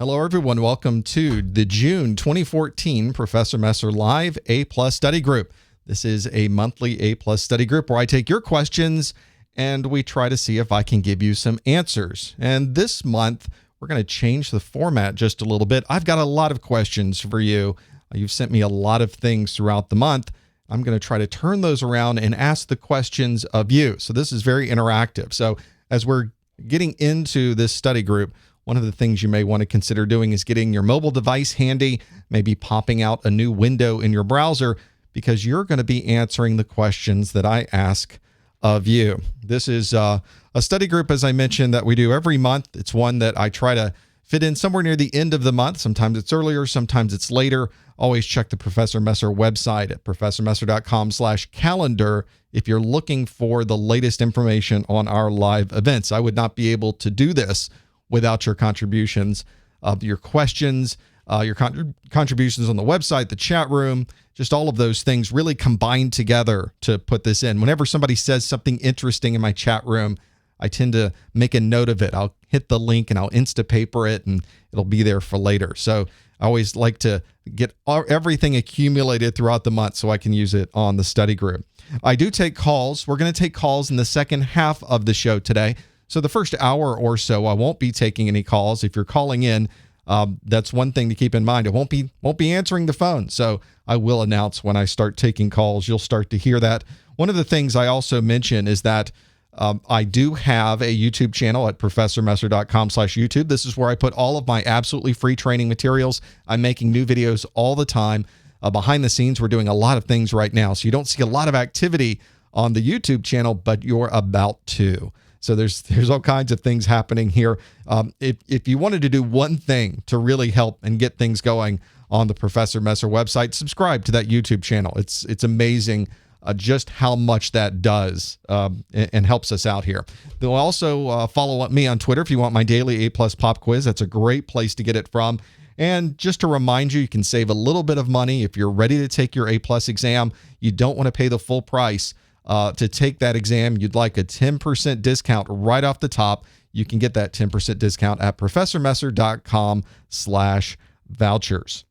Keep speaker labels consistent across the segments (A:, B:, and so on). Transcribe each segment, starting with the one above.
A: Hello, everyone. Welcome to the June 2014 Professor Messer Live A+ Study Group. This is a monthly A+ study group where I take your questions and we try to see if I can give you some answers. And this month, we're going to change the format just a little bit. I've got a lot of questions for you. You've sent me a lot of things throughout the month. I'm going to try to turn those around and ask the questions of you. So this is very interactive. So as we're getting into this study group, one of the things you may want to consider doing is getting your mobile device handy, maybe popping out a new window in your browser, because you're going to be answering the questions that I ask of you. This is a study group, as I mentioned, that we do every month. It's one that I try to fit in somewhere near the end of the month. Sometimes it's earlier, sometimes it's later. Always check the Professor Messer website at professormesser.com/calendar if you're looking for the latest information on our live events. I would not be able to do this without your contributions, your questions, your contributions on the website, the chat room, just all of those things really combined together to put this in. Whenever somebody says something interesting in my chat room, I tend to make a note of it. I'll hit the link and I'll Instapaper it and it'll be there for later. So I always like to get everything accumulated throughout the month so I can use it on the study group. I do take calls. We're going to take calls in the second half of the show today. So the first hour or so, I won't be taking any calls. If you're calling in, that's one thing to keep in mind. I won't be answering the phone. So I will announce when I start taking calls. You'll start to hear that. One of the things I also mention is that I do have a YouTube channel at professormesser.com/YouTube. This is where I put all of my absolutely free training materials. I'm making new videos all the time. Behind the scenes, we're doing a lot of things right now. So you don't see a lot of activity on the YouTube channel, but you're about to. So there's all kinds of things happening here. If you wanted to do one thing to really help and get things going on the Professor Messer website, subscribe to that YouTube channel. It's amazing just how much that does and helps us out here. They'll also follow me on Twitter if you want my daily A+ pop quiz. That's a great place to get it from. And just to remind you, you can save a little bit of money if you're ready to take your A+ exam. You don't want to pay the full price. To take that exam, you'd like a 10% discount right off the top. You can get that 10% discount at professormesser.com/vouchers.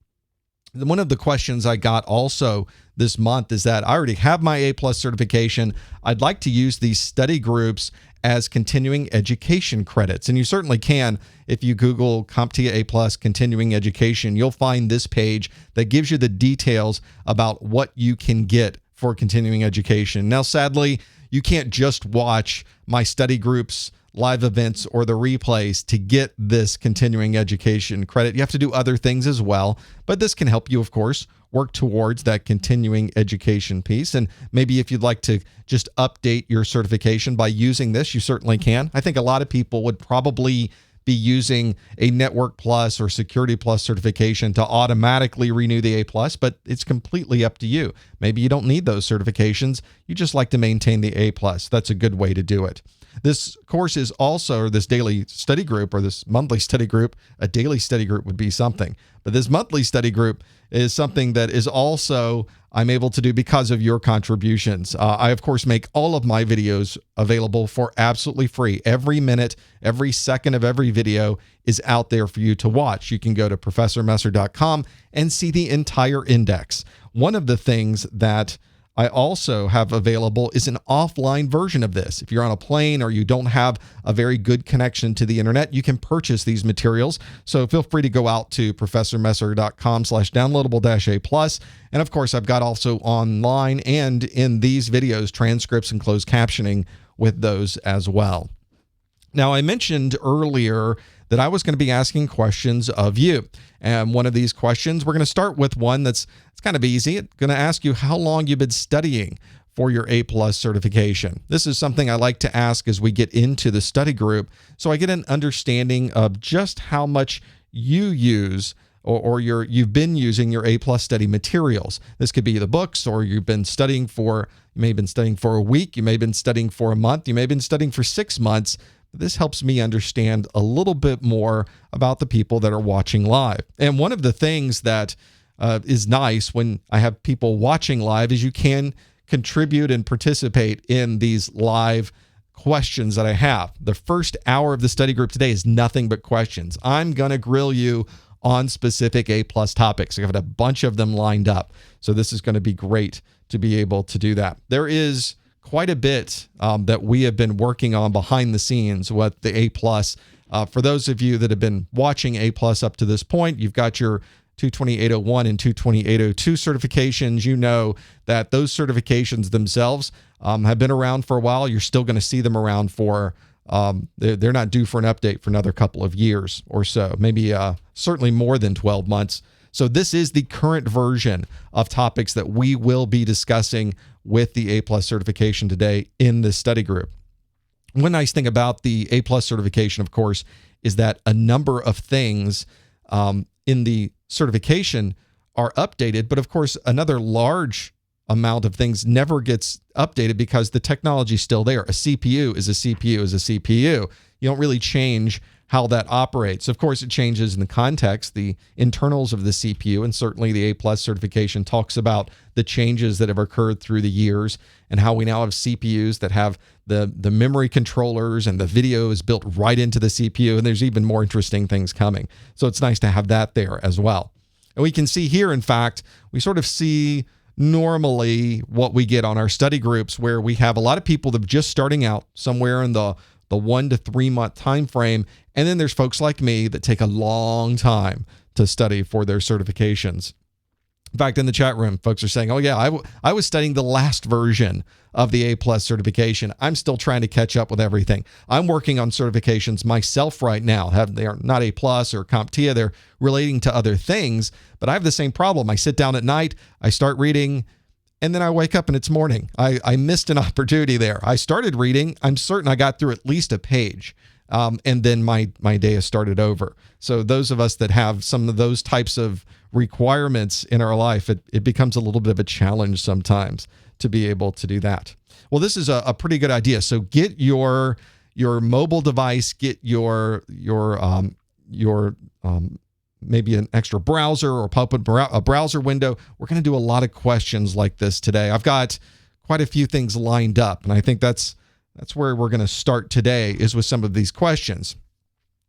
A: One of the questions I got also this month is that I already have my A+ certification. I'd like to use these study groups as continuing education credits. And you certainly can. If you Google CompTIA A+ continuing education, you'll find this page that gives you the details about what you can get for continuing education. Now, sadly, you can't just watch my study groups, live events, or the replays to get this continuing education credit. You have to do other things as well, but this can help you, of course, work towards that continuing education piece. And maybe if you'd like to just update your certification by using this, you certainly can. I think a lot of people would probably be using a Network Plus or Security Plus certification to automatically renew the A+, but it's completely up to you. Maybe you don't need those certifications. You just like to maintain the A+. That's a good way to do it. This course is also, or this daily study group, or this monthly study group, a daily study group would be something. But this monthly study group is something that is also I'm able to do because of your contributions. I, of course, make all of my videos available for absolutely free. Every minute, every second of every video is out there for you to watch. You can go to professormesser.com and see the entire index. One of the things that I also have available is an offline version of this. If you're on a plane or you don't have a very good connection to the internet, you can purchase these materials. So feel free to go out to professormesser.com/downloadable-A+. And of course, I've got also online and in these videos, transcripts and closed captioning with those as well. Now, I mentioned earlier that I was going to be asking questions of you. And one of these questions, we're going to start with one that's kind of easy. It's going to ask you how long you've been studying for your A+ certification. This is something I like to ask as we get into the study group, so I get an understanding of just how much you use or you've been using your A+ study materials. This could be the books, or you may have been studying for a week, you may have been studying for a month, you may have been studying for 6 months. This helps me understand a little bit more about the people that are watching live. And one of the things that is nice when I have people watching live is you can contribute and participate in these live questions that I have. The first hour of the study group today is nothing but questions. I'm going to grill you on specific A+ topics. I've got a bunch of them lined up. So this is going to be great to be able to do that. There is quite a bit that we have been working on behind the scenes with the A+. For those of you that have been watching A+ up to this point, you've got your 22801 and 22802 certifications. You know that those certifications themselves have been around for a while. You're still going to see them around for, they're not due for an update for another couple of years or so, maybe certainly more than 12 months. So this is the current version of topics that we will be discussing with the A+ certification today in this study group. One nice thing about the A+ certification, of course, is that a number of things in the certification are updated, but of course, another large amount of things never gets updated because the technology is still there. A CPU is a CPU is a CPU. You don't really change how that operates. Of course, it changes in the context, the internals of the CPU, and certainly the A+ certification talks about the changes that have occurred through the years and how we now have CPUs that have the memory controllers and the video is built right into the CPU, and there's even more interesting things coming. So it's nice to have that there as well. And we can see here, in fact, we sort of see normally what we get on our study groups where we have a lot of people that are just starting out somewhere in the 1 to 3 month time frame. And then there's folks like me that take a long time to study for their certifications. In fact, in the chat room, folks are saying, oh yeah, I was studying the last version of the A+ certification. I'm still trying to catch up with everything. I'm working on certifications myself right now. They are not A+ or CompTIA. They're relating to other things, but I have the same problem. I sit down at night, I start reading, and then I wake up and it's morning. I missed an opportunity there. I started reading. I'm certain I got through at least a page. And then my day has started over. So those of us that have some of those types of requirements in our life, it becomes a little bit of a challenge sometimes to be able to do that. Well, this is a pretty good idea. So get your mobile device, get your maybe an extra browser or pop up a browser window. We're going to do a lot of questions like this today. I've got quite a few things lined up, and I think that's where we're going to start today, is with some of these questions.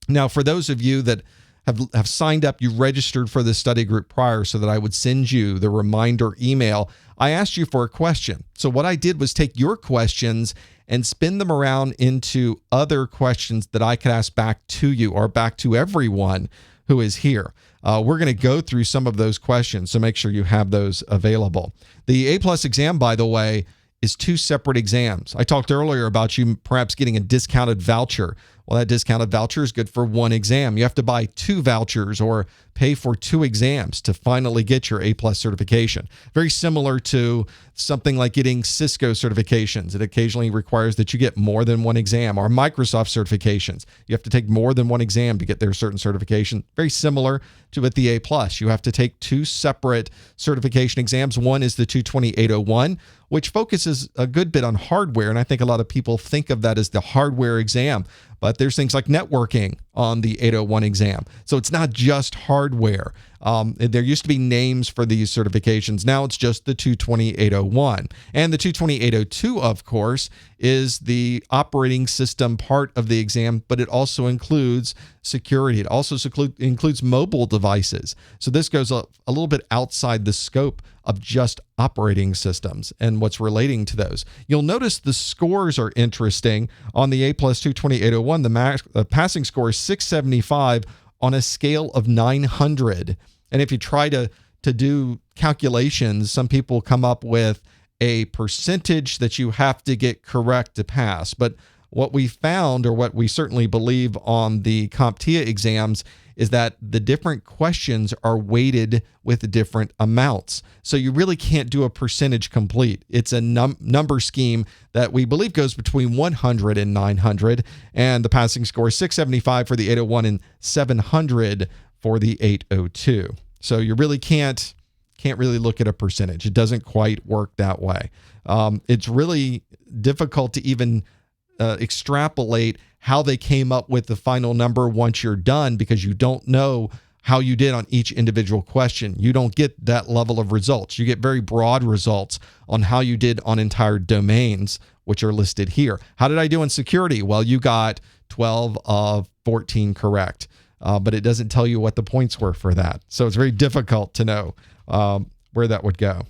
A: Now, for those of you that have signed up, you registered for this study group prior so that I would send you the reminder email. I asked you for a question. So what I did was take your questions and spin them around into other questions that I could ask back to you or back to everyone who is here. We're going to go through some of those questions, so make sure you have those available. The A+ exam, by the way, is 2 separate exams. I talked earlier about you perhaps getting a discounted voucher. Well, that discounted voucher is good for 1 exam. You have to buy 2 vouchers or pay for 2 exams to finally get your A+ certification. Very similar to something like getting Cisco certifications. It occasionally requires that you get more than 1 exam, or Microsoft certifications. You have to take more than 1 exam to get their certain certification. Very similar to with the A+. You have to take 2 separate certification exams. One is the 22801, which focuses a good bit on hardware, and I think a lot of people think of that as the hardware exam. But there's things like networking on the 801 exam. So it's not just hardware. There used to be names for these certifications. Now it's just the 22801. And the 22802, of course, is the operating system part of the exam, but it also includes security. It also includes mobile devices. So this goes a little bit outside the scope of just operating systems and what's relating to those. You'll notice the scores are interesting. On the A+ 22801, the passing score is 675 on a scale of 900. And if you try to do calculations, some people come up with a percentage that you have to get correct to pass. But what we found, or what we certainly believe on the CompTIA exams, is that the different questions are weighted with different amounts. So you really can't do a percentage complete. It's a number scheme that we believe goes between 100 and 900, and the passing score is 675 for the 801 and 700 for the 802. So you really can't really look at a percentage. It doesn't quite work that way. It's really difficult to even extrapolate how they came up with the final number once you're done, because you don't know how you did on each individual question. You don't get that level of results. You get very broad results on how you did on entire domains which are listed here. How did I do in security? Well, you got 12 of 14 correct, but it doesn't tell you what the points were for that. So it's very difficult to know where that would go.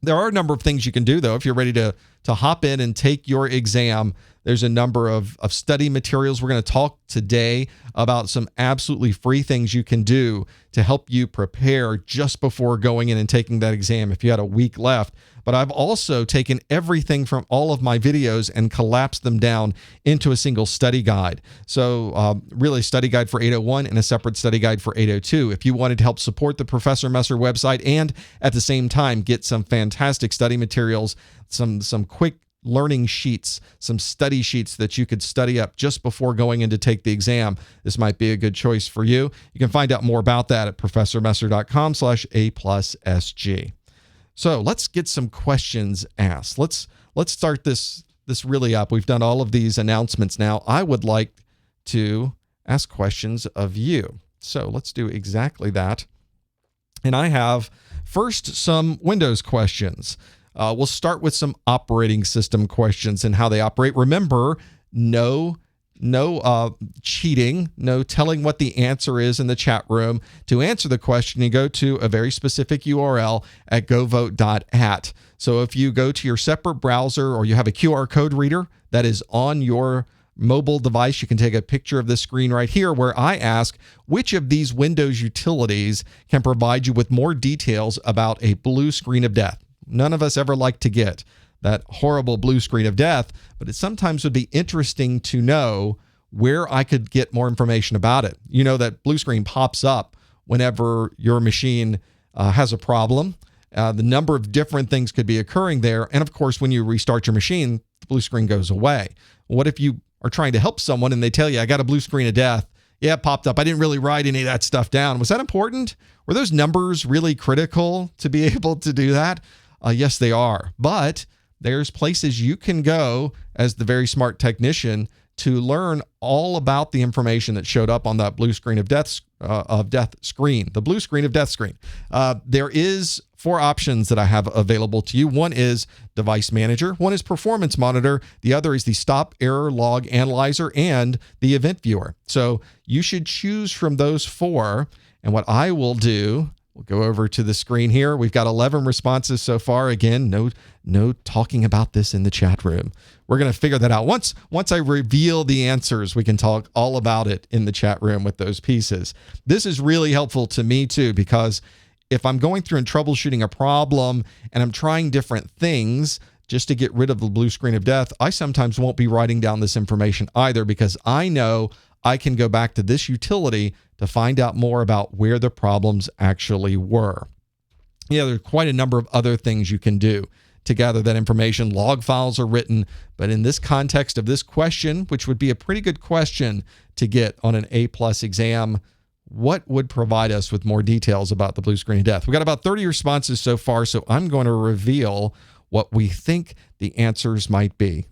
A: There are a number of things you can do, though, if you're ready to hop in and take your exam. There's a number of study materials. We're going to talk today about some absolutely free things you can do to help you prepare just before going in and taking that exam if you had a week left. But I've also taken everything from all of my videos and collapsed them down into a single study guide. So really a study guide for 801 and a separate study guide for 802. If you wanted to help support the Professor Messer website and at the same time get some fantastic study materials, some quick learning sheets, some study sheets that you could study up just before going in to take the exam, this might be a good choice for you. You can find out more about that at professormesser.com/A+SG. So let's get some questions asked. Let's start this really up. We've done all of these announcements now. I would like to ask questions of you. So let's do exactly that. And I have first some Windows questions. We'll start with some operating system questions and how they operate. Remember, no cheating, no telling what the answer is in the chat room. To answer the question, you go to a very specific URL at govote.at. So if you go to your separate browser or you have a QR code reader that is on your mobile device, you can take a picture of this screen right here where I ask which of these Windows utilities can provide you with more details about a blue screen of death. None of us ever like to get that horrible blue screen of death, but it sometimes would be interesting to know where I could get more information about it. You know, that blue screen pops up whenever your machine has a problem. The number of different things could be occurring there. And of course, when you restart your machine, the blue screen goes away. What if you are trying to help someone and they tell you, I got a blue screen of death? Yeah, it popped up. I didn't really write any of that stuff down. Was that important? Were those numbers really critical to be able to do that? Yes, they are. But there's places you can go as the very smart technician to learn all about the information that showed up on that blue screen of death screen, the blue screen of death screen. There is 4 options that I have available to you. One is Device Manager. One is Performance Monitor. The other is the Stop Error Log Analyzer and the Event Viewer. So you should choose from those 4. And what I will do, we'll go over to the screen here. We've got 11 responses so far. Again, no talking about this in the chat room. We're going to figure that out. Once I reveal the answers, we can talk all about it in the chat room with those pieces. This is really helpful to me too, because if I'm going through and troubleshooting a problem and I'm trying different things just to get rid of the blue screen of death, I sometimes won't be writing down this information either, because I know I can go back to this utility to find out more about where the problems actually were. Yeah, there's quite a number of other things you can do to gather that information. Log files are written, but in this context of this question, which would be a pretty good question to get on an A+ exam, what would provide us with more details about the blue screen of death? We've got about 30 responses so far, so I'm going to reveal what we think the answers might be.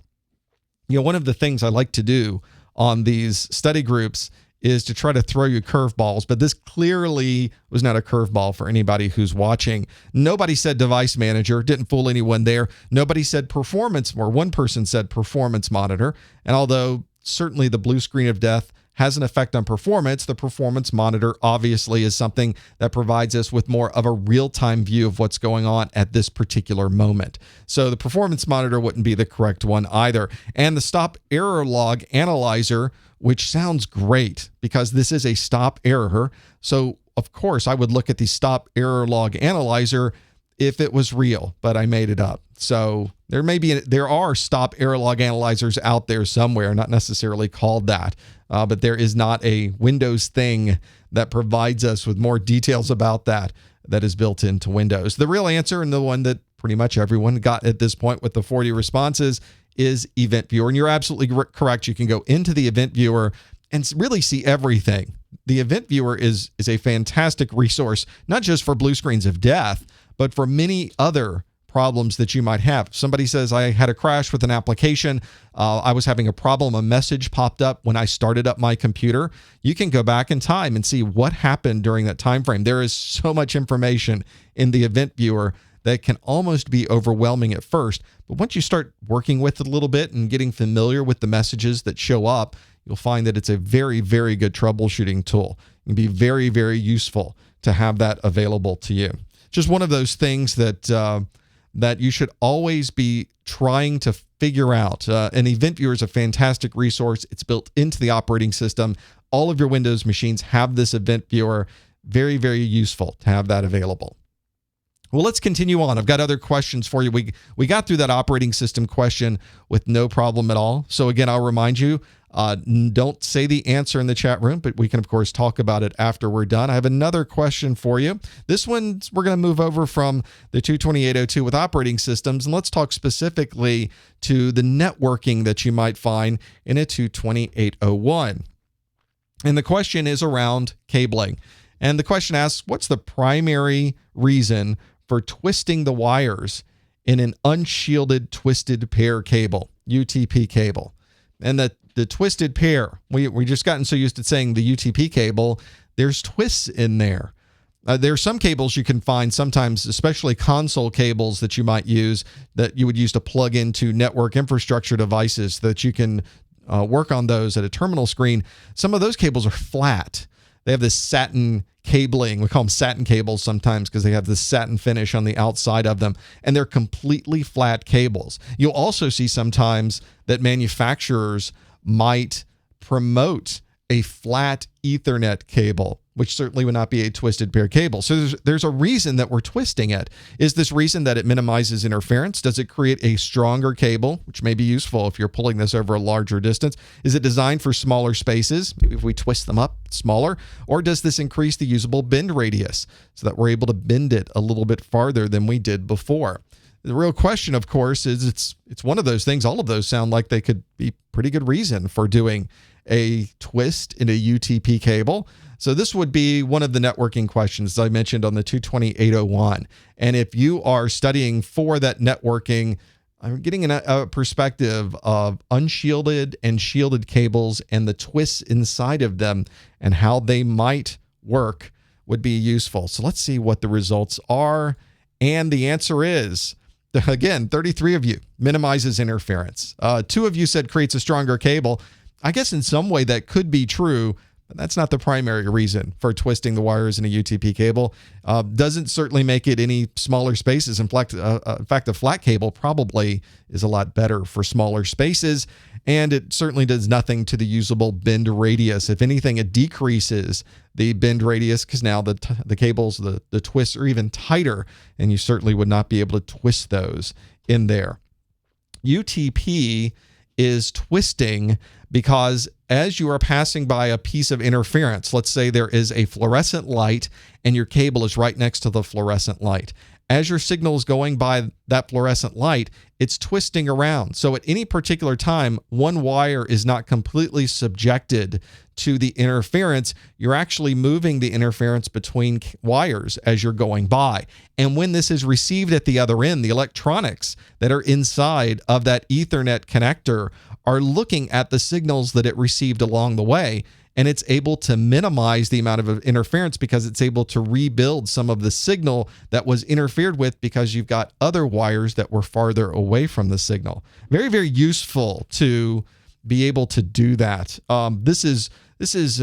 A: You know, one of the things I like to do on these study groups is to try to throw you curveballs, but this clearly was not a curveball for anybody who's watching. Nobody said Device Manager, didn't fool anyone there. Nobody said Performance, or one person said Performance Monitor. And although certainly the blue screen of death has an effect on performance, the Performance Monitor obviously is something that provides us with more of a real-time view of what's going on at this particular moment. So the Performance Monitor wouldn't be the correct one either. And the Stop Error Log Analyzer, which sounds great because this is a stop error. So of course I would look at the Stop Error Log Analyzer if it was real, but I made it up. So there are Stop Error Log Analyzers out there somewhere, not necessarily called that, but there is not a Windows thing that provides us with more details about that is built into Windows. The real answer, and the one that pretty much everyone got at this point with the 40 responses, is Event Viewer. And you're absolutely correct. You can go into the Event Viewer and really see everything. The Event Viewer is a fantastic resource, not just for blue screens of death, but for many other problems that you might have. Somebody says, I had a crash with an application. I was having a problem. A message popped up when I started up my computer. You can go back in time and see what happened during that time frame. There is so much information in the Event Viewer that can almost be overwhelming at first. But once you start working with it a little bit and getting familiar with the messages that show up, you'll find that it's a very, very good troubleshooting tool. It can be very, very useful to have that available to you. Just one of those things that that you should always be trying to figure out. An event viewer is a fantastic resource. It's built into the operating system. All of your Windows machines have this event viewer. Very, very useful to have that available. Well, let's continue on. I've got other questions for you. We got through that operating system question with no problem at all. So again, I'll remind you, don't say the answer in the chat room, but we can, of course, talk about it after we're done. I have another question for you. This one, we're going to move over from the 228.02 with operating systems, and let's talk specifically to the networking that you might find in a 228.01. And the question is around cabling. And the question asks, what's the primary reason for twisting the wires in an unshielded twisted pair cable, UTP cable? And the twisted pair, we just gotten so used to saying the UTP cable, there's twists in there. There are some cables you can find sometimes, especially console cables that you might use, that you would use to plug into network infrastructure devices that you can work on those at a terminal screen. Some of those cables are flat. They have this satin cabling. We call them satin cables sometimes because they have this satin finish on the outside of them, and they're completely flat cables. You'll also see sometimes that manufacturers might promote a flat Ethernet cable, which certainly would not be a twisted pair cable. So there's a reason that we're twisting it. Is this reason that it minimizes interference? Does it create a stronger cable, which may be useful if you're pulling this over a larger distance? Is it designed for smaller spaces? Maybe if we twist them up smaller, or does this increase the usable bend radius so that we're able to bend it a little bit farther than we did before? The real question, of course, is it's one of those things. All of those sound like they could be pretty good reason for doing a twist in a UTP cable. So this would be one of the networking questions I mentioned on the 228.01. And if you are studying for that networking, I'm getting a perspective of unshielded and shielded cables and the twists inside of them and how they might work would be useful. So let's see what the results are. And the answer is, again, 33 of you, minimizes interference. 2 of you said creates a stronger cable. I guess in some way that could be true, but that's not the primary reason for twisting the wires in a UTP cable. Doesn't certainly make it any smaller spaces. In fact, a flat cable probably is a lot better for smaller spaces, and it certainly does nothing to the usable bend radius. If anything, it decreases the bend radius because now the cables, the twists are even tighter, and you certainly would not be able to twist those in there. UTP is twisting because as you are passing by a piece of interference, let's say there is a fluorescent light and your cable is right next to the fluorescent light. As your signal is going by that fluorescent light, it's twisting around. So at any particular time, one wire is not completely subjected to the interference. You're actually moving the interference between wires as you're going by. And when this is received at the other end, the electronics that are inside of that Ethernet connector are looking at the signals that it received along the way, and it's able to minimize the amount of interference because it's able to rebuild some of the signal that was interfered with because you've got other wires that were farther away from the signal. Very, very useful to be able to do that. This is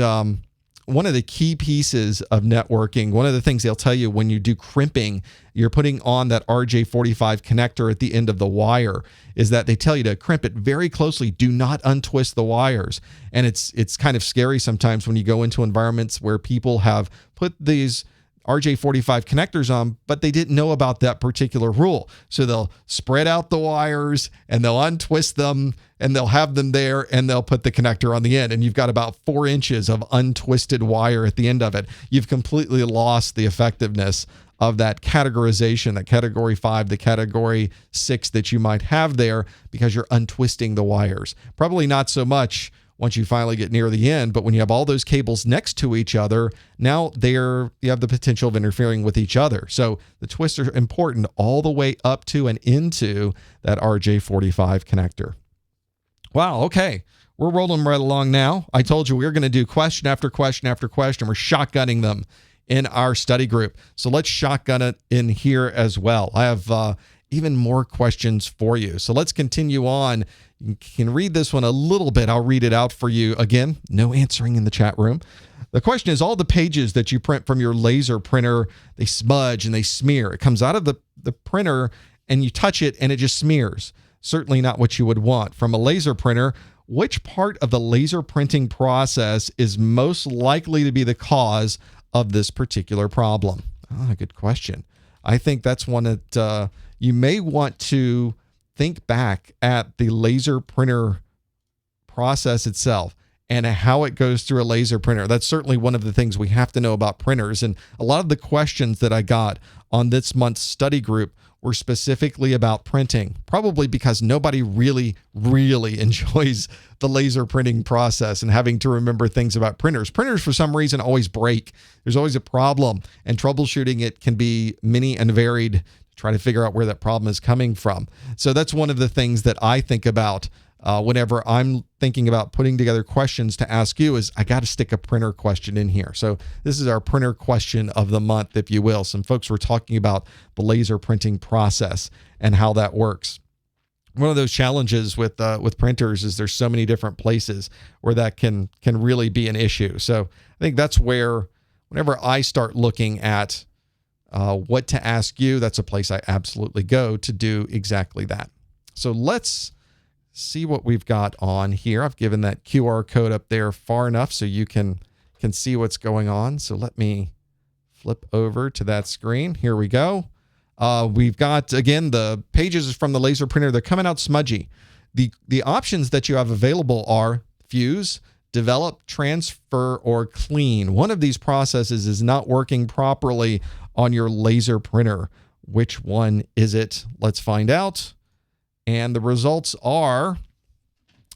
A: one of the key pieces of networking. One of the things they'll tell you when you do crimping, you're putting on that RJ45 connector at the end of the wire, is that they tell you to crimp it very closely. Do not untwist the wires. And it's kind of scary sometimes when you go into environments where people have put these RJ45 connectors on, but they didn't know about that particular rule. So they'll spread out the wires and they'll untwist them and they'll have them there and they'll put the connector on the end. And you've got about 4 inches of untwisted wire at the end of it. You've completely lost the effectiveness of that categorization, that category 5, the category 6 that you might have there because you're untwisting the wires. Probably not so much once you finally get near the end, but when you have all those cables next to each other, now you have the potential of interfering with each other. So the twists are important all the way up to and into that RJ45 connector. Wow, okay. We're rolling right along now. I told you we were going to do question after question after question. We're shotgunning them in our study group. So let's shotgun it in here as well. I have even more questions for you. So let's continue on. You can read this one a little bit. I'll read it out for you. Again, no answering in the chat room. The question is, all the pages that you print from your laser printer, they smudge and they smear. It comes out of the printer and you touch it and it just smears. Certainly not what you would want. From a laser printer, which part of the laser printing process is most likely to be the cause of this particular problem? Oh, good question. I think that's one that you may want to think back at the laser printer process itself and how it goes through a laser printer. That's certainly one of the things we have to know about printers. And a lot of the questions that I got on this month's study group were specifically about printing, probably because nobody really enjoys the laser printing process and having to remember things about printers. Printers, for some reason, always break. There's always a problem, and troubleshooting it can be many and varied to try to figure out where that problem is coming from. So that's one of the things that I think about whenever I'm thinking about putting together questions to ask you is I got to stick a printer question in here. So this is our printer question of the month, if you will. Some folks were talking about the laser printing process and how that works. One of those challenges with printers is there's so many different places where that can really be an issue. So I think that's where whenever I start looking at what to ask you, that's a place I absolutely go to do exactly that. So let's see what we've got on here. I've given that QR code up there far enough so you can see what's going on. So let me flip over to that screen. Here we go. We've got, again, the pages from the laser printer. They're coming out smudgy. The options that you have available are fuse, develop, transfer, or clean. One of these processes is not working properly on your laser printer. Which one is it? Let's find out. And the results are,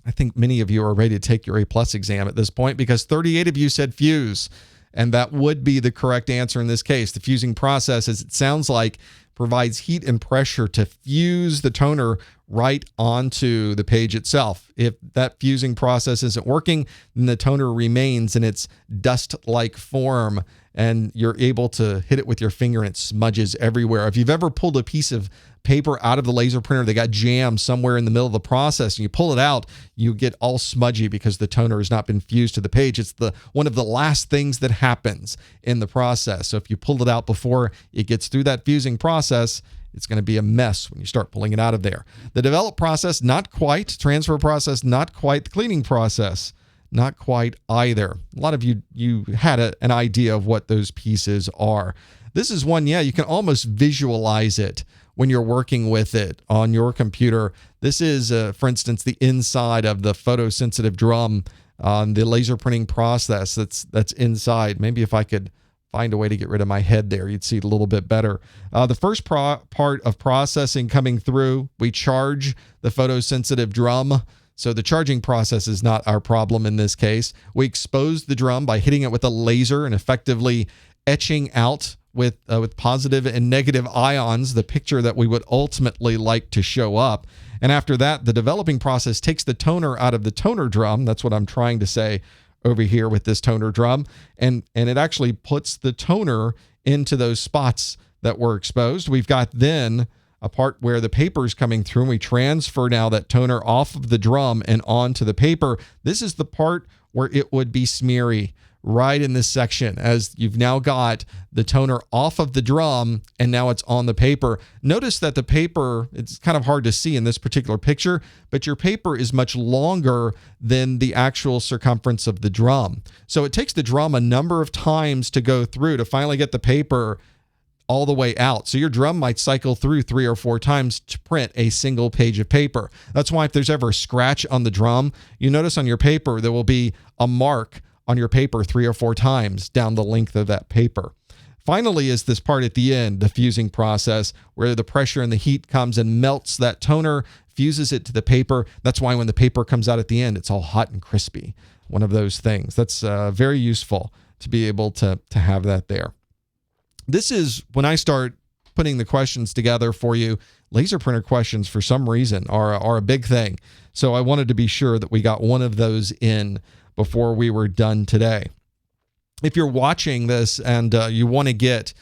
A: I think many of you are ready to take your A+ exam at this point because 38 of you said fuse. And that would be the correct answer in this case. The fusing process, as it sounds like, provides heat and pressure to fuse the toner right onto the page itself. If that fusing process isn't working, then the toner remains in its dust-like form and you're able to hit it with your finger and it smudges everywhere. If you've ever pulled a piece of paper out of the laser printer that got jammed somewhere in the middle of the process and you pull it out, you get all smudgy because the toner has not been fused to the page. It's one of the last things that happens in the process. So if you pull it out before it gets through that fusing process, it's going to be a mess when you start pulling it out of there. The develop process, not quite. Transfer process, not quite. The cleaning process, not quite either. A lot of you had an idea of what those pieces are. This is one, yeah, you can almost visualize it when you're working with it on your computer. This is, for instance, the inside of the photosensitive drum on the laser printing process that's inside. Maybe if I could find a way to get rid of my head there, you'd see it a little bit better. The first part of processing coming through, we charge the photosensitive drum. So the charging process is not our problem in this case. We expose the drum by hitting it with a laser and effectively etching out with positive and negative ions the picture that we would ultimately like to show up. And after that, the developing process takes the toner out of the toner drum. That's what I'm trying to say over here with this toner drum. And it actually puts the toner into those spots that were exposed. We've got then a part where the paper is coming through and we transfer now that toner off of the drum and onto the paper. This is the part where it would be smeary right in this section, as you've now got the toner off of the drum and now it's on the paper. Notice that the paper, it's kind of hard to see in this particular picture, but your paper is much longer than the actual circumference of the drum. So it takes the drum a number of times to go through to finally get the paper all the way out. So your drum might cycle through 3 or 4 times to print a single page of paper. That's why if there's ever a scratch on the drum, you notice on your paper there will be a mark on your paper 3 or 4 times down the length of that paper. Finally is this part at the end, the fusing process, where the pressure and the heat comes and melts that toner, fuses it to the paper. That's why when the paper comes out at the end, it's all hot and crispy. One of those things. That's very useful to be able to have that there. This is when I start putting the questions together for you. Laser printer questions, for some reason, are a big thing. So I wanted to be sure that we got one of those in before we were done today. if you're watching this and you want to get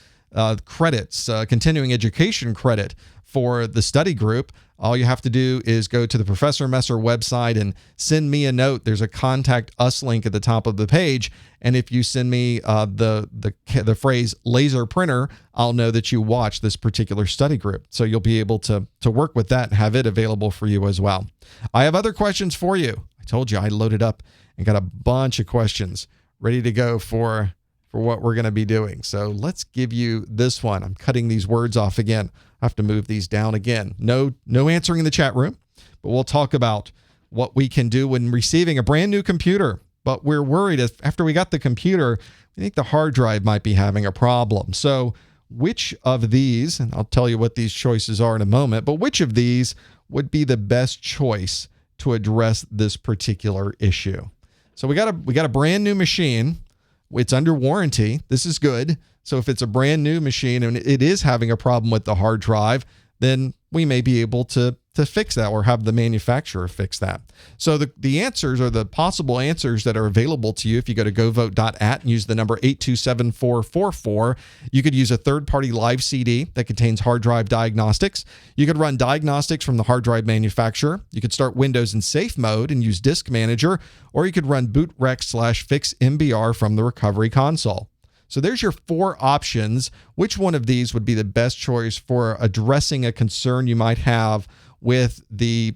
A: credits, continuing education credit for the study group, all you have to do is go to the Professor Messer website and send me a note. There's a contact us link at the top of the page. And if you send me the phrase laser printer, I'll know that you watched this particular study group. So you'll be able to work with that and have it available for you as well. I have other questions for you. I told you I loaded up and got a bunch of questions ready to go for what we're going to be doing. So let's give you this one. I'm cutting these words off again. I have to move these down again. No answering in the chat room, but we'll talk about what we can do when receiving a brand new computer. But we're worried if after we got the computer, we think the hard drive might be having a problem. So which of these, and I'll tell you what these choices are in a moment, but which of these would be the best choice to address this particular issue? So we got a brand new machine. It's under warranty. This is good. So if it's a brand new machine and it is having a problem with the hard drive, then we may be able to fix that or have the manufacturer fix that. So the answers, or the possible answers that are available to you, if you go to govote.at and use the number 827444, you could use a third-party live CD that contains hard drive diagnostics. You could run diagnostics from the hard drive manufacturer. You could start Windows in safe mode and use Disk Manager, or you could run bootrec/fix MBR from the recovery console. So there's your 4 options. Which one of these would be the best choice for addressing a concern you might have with the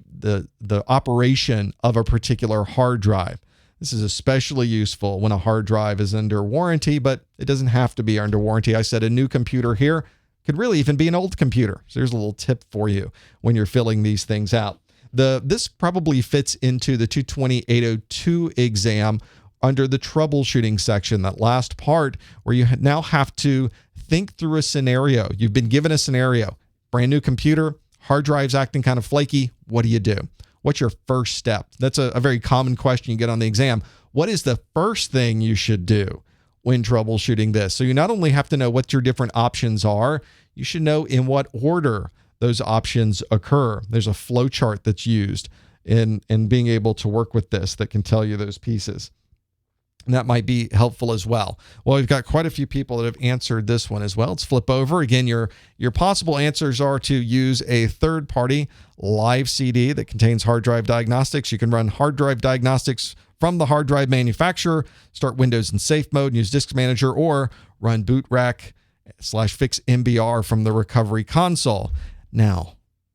A: operation of a particular hard drive? This is especially useful when a hard drive is under warranty, but it doesn't have to be under warranty. I said a new computer here could really even be an old computer. So there's a little tip for you when you're filling these things out. This probably fits into the 220-802 exam under the troubleshooting section, that last part where you now have to think through a scenario. You've been given a scenario, brand new computer, hard drive's acting kind of flaky. What do you do? What's your first step? That's a very common question you get on the exam. What is the first thing you should do when troubleshooting this? So you not only have to know what your different options are, you should know in what order those options occur. There's a flow chart that's used in being able to work with this that can tell you those pieces. And that might be helpful as well. Well, we've got quite a few people that have answered this one as well. Let's flip over. Again, your possible answers are to use a third-party live CD that contains hard drive diagnostics. You can run hard drive diagnostics from the hard drive manufacturer, start Windows in safe mode and use Disk Manager, or run bootrec/fix MBR from the recovery console. Now,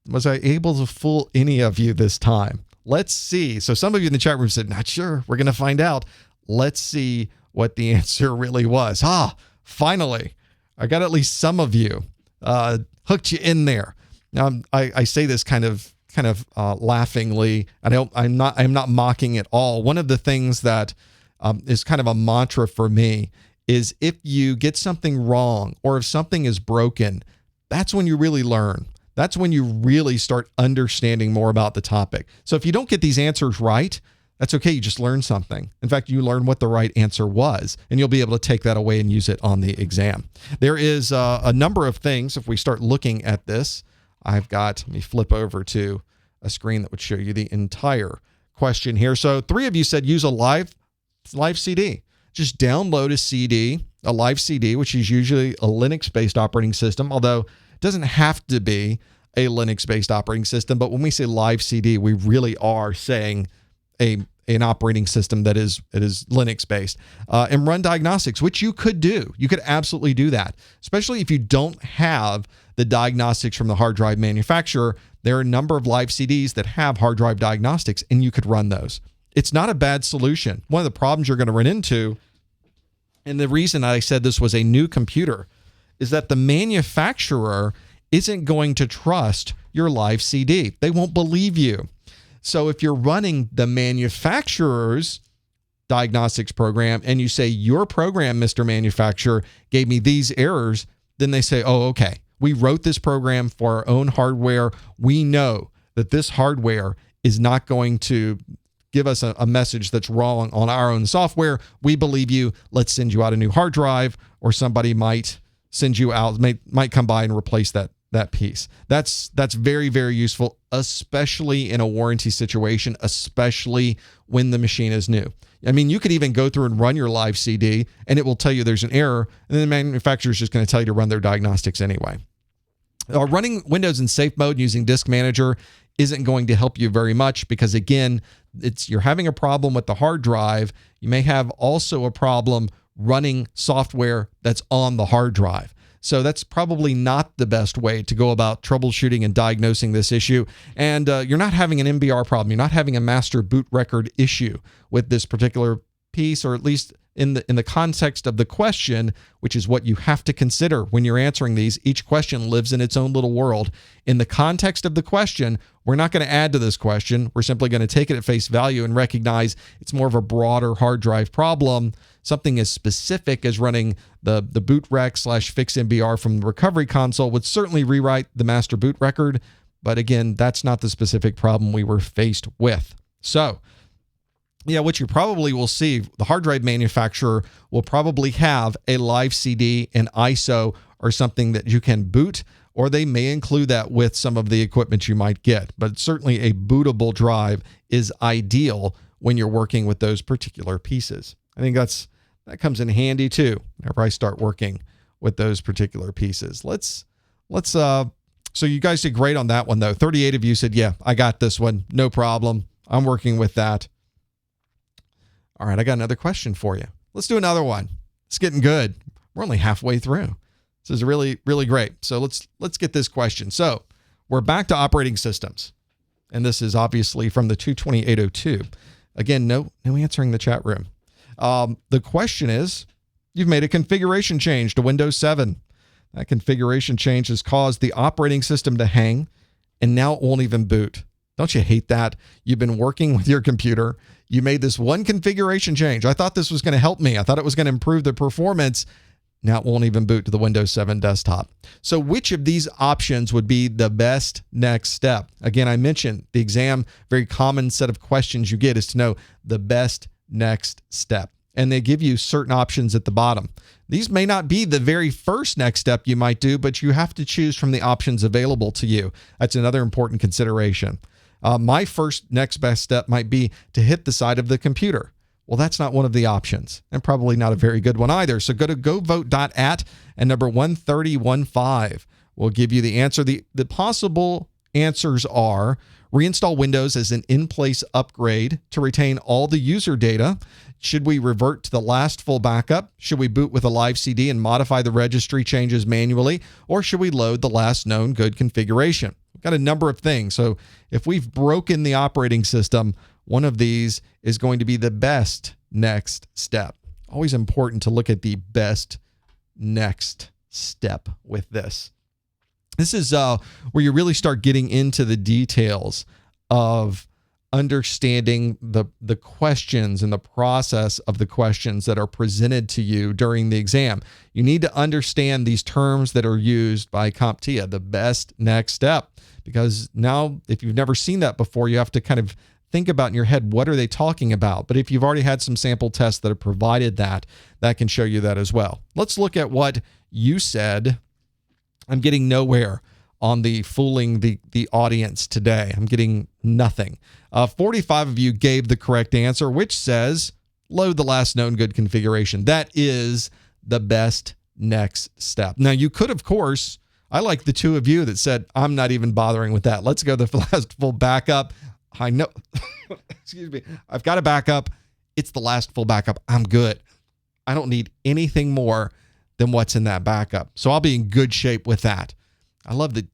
A: was I able to fool any of you this time? Let's see. So some of you in the chat room said, not sure. We're going to find out. Let's see what the answer really was. Finally, I got at least some of you hooked you in there. Now, I say this kind of laughingly. I'm not mocking at all. One of the things that is kind of a mantra for me is if you get something wrong or if something is broken, that's when you really learn. That's when you really start understanding more about the topic. So if you don't get these answers right, that's okay. You just learned something. In fact, you learned what the right answer was, and you'll be able to take that away and use it on the exam. There is a number of things. If we start looking at this, let me flip over to a screen that would show you the entire question here. So 3 of you said use a live CD. Just download a live CD, which is usually a Linux-based operating system, although it doesn't have to be a Linux-based operating system. But when we say live CD, we really are saying an operating system that is Linux-based, and run diagnostics, which you could do. You could absolutely do that, especially if you don't have the diagnostics from the hard drive manufacturer. There are a number of live CDs that have hard drive diagnostics, and you could run those. It's not a bad solution. One of the problems you're going to run into, and the reason I said this was a new computer, is that the manufacturer isn't going to trust your live CD. They won't believe you. So if you're running the manufacturer's diagnostics program and you say, your program, Mr. Manufacturer, gave me these errors, then they say, oh, okay, we wrote this program for our own hardware. We know that this hardware is not going to give us a message that's wrong on our own software. We believe you. Let's send you out a new hard drive, or somebody might send you out, might come by and replace that piece. That's very, very useful, especially in a warranty situation, especially when the machine is new. I mean, you could even go through and run your live CD and it will tell you there's an error, and then the manufacturer is just going to tell you to run their diagnostics anyway. Running Windows in safe mode using Disk Manager isn't going to help you very much because, again, you're having a problem with the hard drive. You may have also a problem running software that's on the hard drive. So that's probably not the best way to go about troubleshooting and diagnosing this issue. And you're not having an MBR problem. You're not having a master boot record issue with this particular piece, or at least in the context of the question, which is what you have to consider when you're answering these. Each question lives in its own little world. In the context of the question, we're not going to add to this question. We're simply going to take it at face value and recognize it's more of a broader hard drive problem. Something as specific as running the boot rec / fix MBR from the recovery console would certainly rewrite the master boot record. But again, that's not the specific problem we were faced with. So, yeah, what you probably will see, the hard drive manufacturer will probably have a live CD, an ISO, or something that you can boot, or they may include that with some of the equipment you might get. But certainly a bootable drive is ideal when you're working with those particular pieces. I think that comes in handy too whenever I start working with those particular pieces. So you guys did great on that one though. 38 of you said, yeah, I got this one. No problem. I'm working with that. All right, I got another question for you. Let's do another one. It's getting good. We're only halfway through. This is really, really great. So let's get this question. So we're back to operating systems. And this is obviously from the 22802. Again, no answering in the chat room. The question is, you've made a configuration change to Windows 7. That configuration change has caused the operating system to hang, and now it won't even boot. Don't you hate that? You've been working with your computer. You made this one configuration change. I thought this was going to help me. I thought it was going to improve the performance. Now it won't even boot to the Windows 7 desktop. So which of these options would be the best next step? Again, I mentioned the exam, very common set of questions you get is to know the best next step. And they give you certain options at the bottom. These may not be the very first next step you might do, but you have to choose from the options available to you. That's another important consideration. My first next best step might be to hit the side of the computer. Well, that's not one of the options, and probably not a very good one either. So go to govote.at and number 13015 will give you the answer. The possible answers are reinstall Windows as an in-place upgrade to retain all the user data. Should we revert to the last full backup? Should we boot with a live CD and modify the registry changes manually? Or should we load the last known good configuration? We've got a number of things. So if we've broken the operating system, one of these is going to be the best next step. Always important to look at the best next step with this. This is where you really start getting into the details of understanding the questions and the process of the questions that are presented to you during the exam. You need to understand these terms that are used by CompTIA, the best next step, because now if you've never seen that before, you have to kind of think about in your head, what are they talking about? But if you've already had some sample tests that have provided that can show you that as well. Let's look at what you said. I'm getting nowhere on the fooling the audience today. I'm getting nothing. 45 of you gave the correct answer, which says load the last known good configuration. That is the best next step. Now, you could, of course, I like the two of you that said, I'm not even bothering with that. Let's go to the last full backup. I know, excuse me, I've got a backup. It's the last full backup. I'm good. I don't need anything more than what's in that backup. So I'll be in good shape with that. I love that.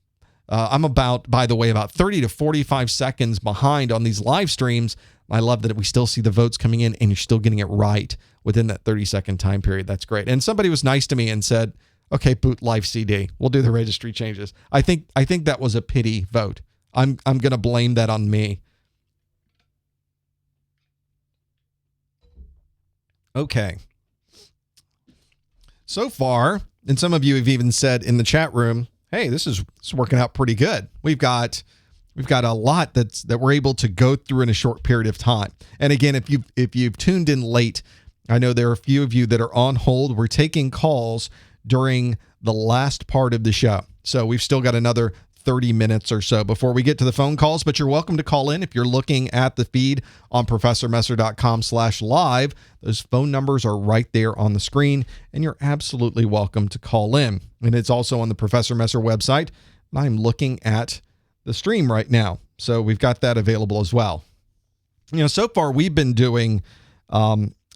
A: I'm by the way, about 30 to 45 seconds behind on these live streams. I love that we still see the votes coming in and you're still getting it right within that 30-second time period. That's great. And somebody was nice to me and said, okay, boot live CD. We'll do the registry changes. I think that was a pity vote. I'm going to blame that on me. Okay. So far, and some of you have even said in the chat room, hey, this is working out pretty good. We've got a lot that we're able to go through in a short period of time. And again, if you've tuned in late, I know there are a few of you that are on hold. We're taking calls during the last part of the show. So we've still got another 30 minutes or so before we get to the phone calls, but you're welcome to call in if you're looking at the feed on professormesser.com/live. Those phone numbers are right there on the screen, and you're absolutely welcome to call in. And it's also on the Professor Messer website. And I'm looking at the stream right now, so we've got that available as well. So far we've been doing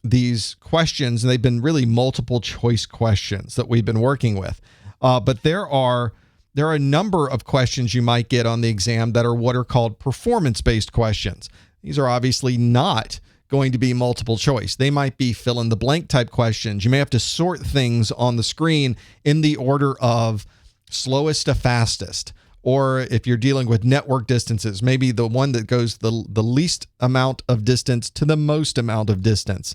A: these questions, and they've been really multiple choice questions that we've been working with. But there are a number of questions you might get on the exam that are what are called performance-based questions. These are obviously not going to be multiple choice. They might be fill-in-the-blank type questions. You may have to sort things on the screen in the order of slowest to fastest. Or if you're dealing with network distances, maybe the one that goes the least amount of distance to the most amount of distance.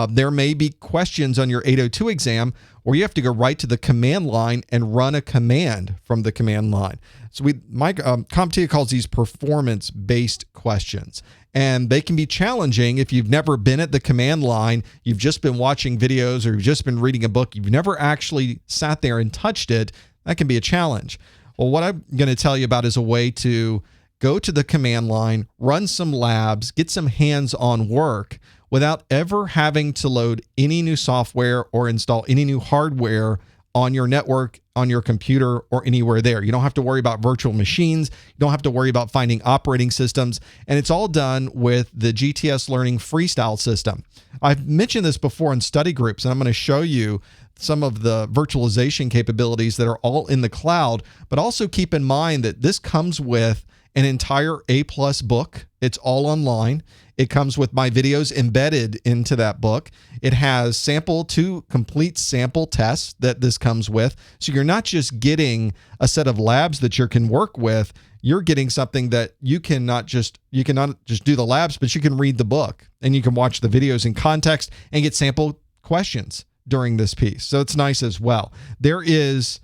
A: There may be questions on your 802 exam where you have to go right to the command line and run a command from the command line. So CompTIA calls these performance-based questions. And they can be challenging if you've never been at the command line, you've just been watching videos, or you've just been reading a book, you've never actually sat there and touched it. That can be a challenge. Well, what I'm going to tell you about is a way to go to the command line, run some labs, get some hands-on work without ever having to load any new software or install any new hardware on your network, on your computer, or anywhere there. You don't have to worry about virtual machines. You don't have to worry about finding operating systems. And it's all done with the GTS Learning Freestyle system. I've mentioned this before in study groups, and I'm going to show you some of the virtualization capabilities that are all in the cloud, but also keep in mind that this comes with an entire A+ book. It's all online. It comes with my videos embedded into that book. It has two complete sample tests that this comes with. So you're not just getting a set of labs that you can work with, you're getting something that you cannot just do the labs, but you can read the book and you can watch the videos in context and get sample questions during this piece. So it's nice as well. There is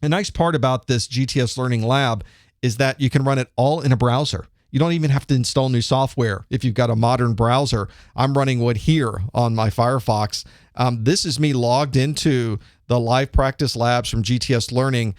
A: a nice part about this GTS Learning Lab is that you can run it all in a browser. You don't even have to install new software if you've got a modern browser. I'm running one here on my Firefox. This is me logged into the live practice labs from GTS Learning.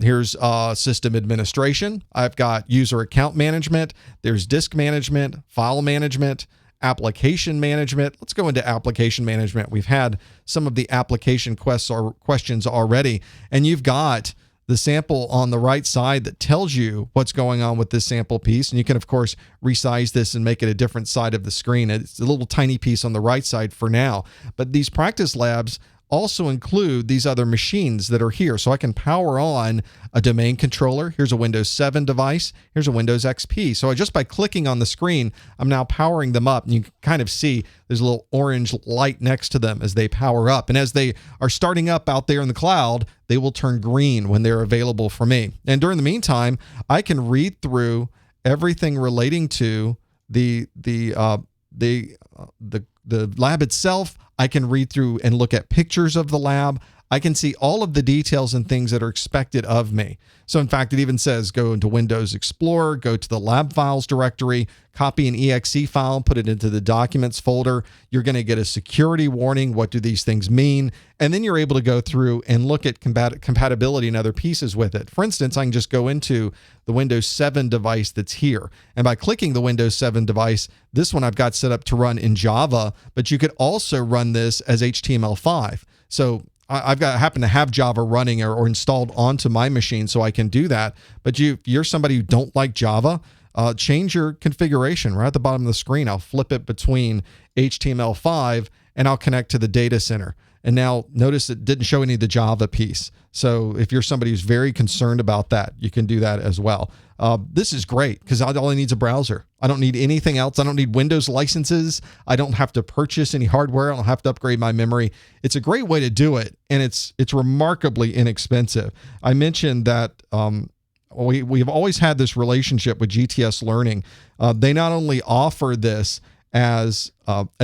A: Here's system administration. I've got user account management. There's disk management, file management, application management. Let's go into application management. We've had some of the application questions already, and you've got the sample on the right side that tells you what's going on with this sample piece. And you can, of course, resize this and make it a different side of the screen. It's a little tiny piece on the right side for now. But these practice labs also include these other machines that are here. So I can power on a domain controller. Here's a Windows 7 device. Here's a Windows XP. So just by clicking on the screen, I'm now powering them up. And you can kind of see there's a little orange light next to them as they power up. And as they are starting up out there in the cloud, they will turn green when they're available for me. And during the meantime, I can read through everything relating to the lab itself. I can read through and look at pictures of the lab. I can see all of the details and things that are expected of me. So in fact, it even says go into Windows Explorer, go to the lab files directory, copy an exe file, put it into the documents folder. You're going to get a security warning. What do these things mean? And then you're able to go through and look at compatibility and other pieces with it. For instance, I can just go into the Windows 7 device that's here. And by clicking the Windows 7 device, this one I've got set up to run in Java, but you could also run this as HTML5. So I've happen to have Java running or installed onto my machine, so I can do that. But if you're somebody who don't like Java, change your configuration right at the bottom of the screen. I'll flip it between HTML5 and I'll connect to the data center. And now notice it didn't show any of the Java piece. So if you're somebody who's very concerned about that, you can do that as well. This is great because all I need is a browser. I don't need anything else. I don't need Windows licenses. I don't have to purchase any hardware. I don't have to upgrade my memory. It's a great way to do it, and it's remarkably inexpensive. I mentioned that we've always had this relationship with GTS Learning. They not only offer this as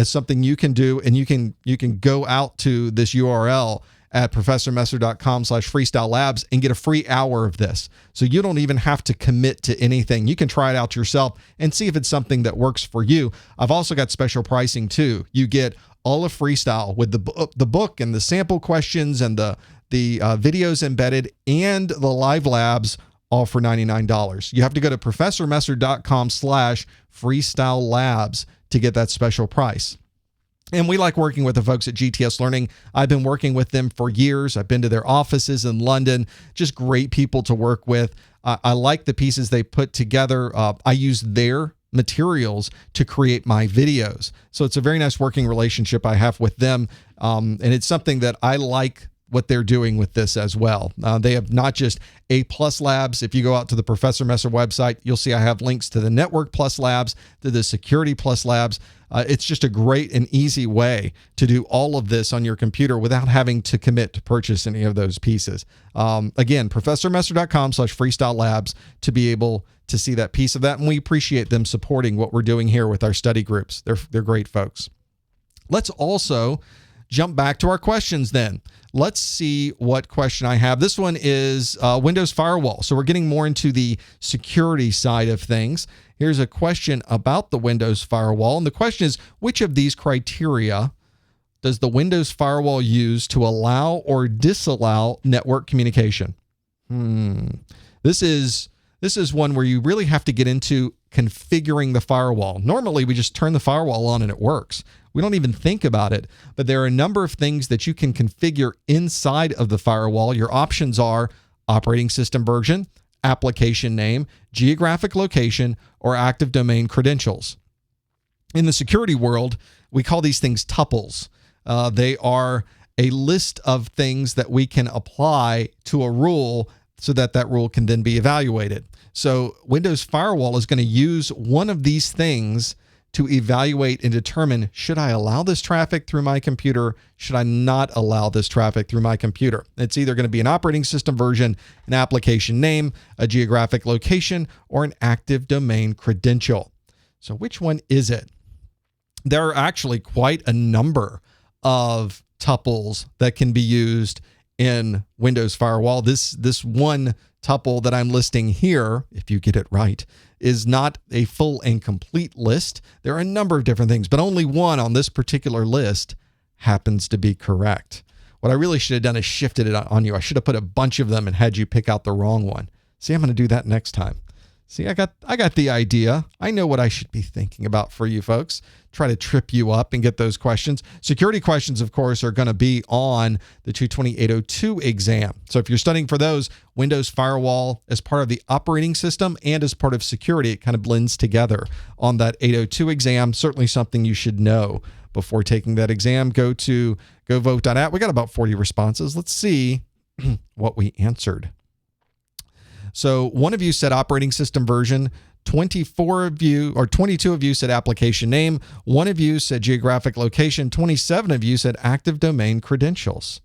A: something you can do, and you can go out to this URL at professormesser.com/freestyle labs and get a free hour of this. So you don't even have to commit to anything. You can try it out yourself and see if it's something that works for you. I've also got special pricing too. You get all of Freestyle with the book and the sample questions and the videos embedded and the live labs all for $99. You have to go to professormesser.com/freestyle labs to get that special price. And we like working with the folks at GTS Learning. I've been working with them for years. I've been to their offices in London. Just great people to work with. I like the pieces they put together. I use their materials to create my videos. So it's a very nice working relationship I have with them. And it's something that I like what they're doing with this as well. They have not just A+ labs. If you go out to the Professor Messer website, you'll see I have links to the Network Plus labs, to the Security Plus labs. It's just a great and easy way to do all of this on your computer without having to commit to purchase any of those pieces. Again, professormesser.com/freestyle labs to be able to see that piece of that. And we appreciate them supporting what we're doing here with our study groups. They're great folks. Let's also jump back to our questions then. Let's see what question I have. This one is Windows Firewall. So we're getting more into the security side of things. Here's a question about the Windows Firewall. And the question is, which of these criteria does the Windows Firewall use to allow or disallow network communication? This is one where you really have to get into configuring the firewall. Normally, we just turn the firewall on and it works. We don't even think about it, but there are a number of things that you can configure inside of the firewall. Your options are operating system version, application name, geographic location, or active domain credentials. In the security world, we call these things tuples. They are a list of things that we can apply to a rule so that that rule can then be evaluated. So Windows Firewall is going to use one of these things to evaluate and determine, should I allow this traffic through my computer? Should I not allow this traffic through my computer? It's either going to be an operating system version, an application name, a geographic location, or an active domain credential. So which one is it? There are actually quite a number of tuples that can be used in Windows Firewall. This one tuple that I'm listing here, if you get it right, is not a full and complete list. There are a number of different things, but only one on this particular list happens to be correct. What I really should have done is shifted it on you. I should have put a bunch of them and had you pick out the wrong one. See, I'm going to do that next time. See, I got the idea. I know what I should be thinking about for you folks. Try to trip you up and get those questions. Security questions, of course, are going to be on the 220-802 exam. So if you're studying for those, Windows Firewall as part of the operating system and as part of security, it kind of blends together on that 802 exam. Certainly something you should know before taking that exam. Go to govote.at. We got about 40 responses. Let's see what we answered. So one of you said operating system version, 24 of you, or 22 of you said application name, one of you said geographic location, 27 of you said active domain credentials.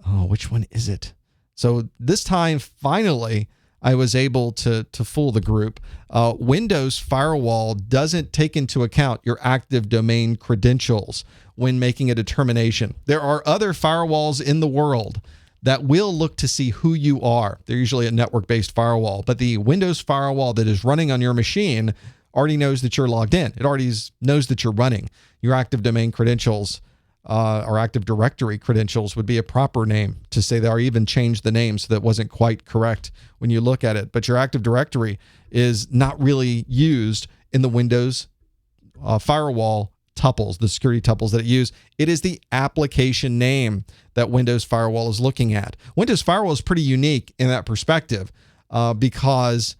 A: Oh, which one is it? So this time, finally, I was able to fool the group. Windows Firewall doesn't take into account your active domain credentials when making a determination. There are other firewalls in the world that will look to see who you are. They're usually a network-based firewall, but the Windows Firewall that is running on your machine already knows that you're logged in. It already knows that you're running. Your active domain credentials or Active Directory credentials would be a proper name to say that, or even change the name so that wasn't quite correct when you look at it. But your Active Directory is not really used in the Windows Firewall tuples, the security tuples that it use. It is the application name that Windows Firewall is looking at. Windows Firewall is pretty unique in that perspective because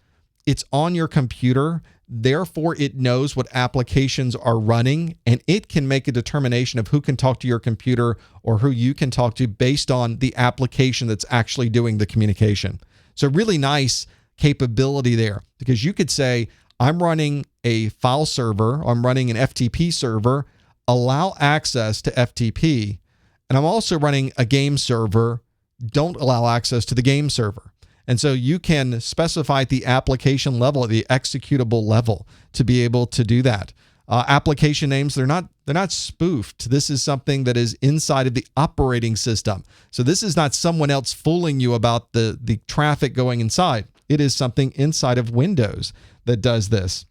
A: it's on your computer. Therefore, it knows what applications are running, and it can make a determination of who can talk to your computer or who you can talk to based on the application that's actually doing the communication. So really nice capability there, because you could say, I'm running a file server, I'm running an FTP server, allow access to FTP, and I'm also running a game server, don't allow access to the game server. And so you can specify at the application level, at the executable level, to be able to do that. Application names, they're not spoofed. This is something that is inside of the operating system. So this is not someone else fooling you about the traffic going inside. It is something inside of Windows that does this.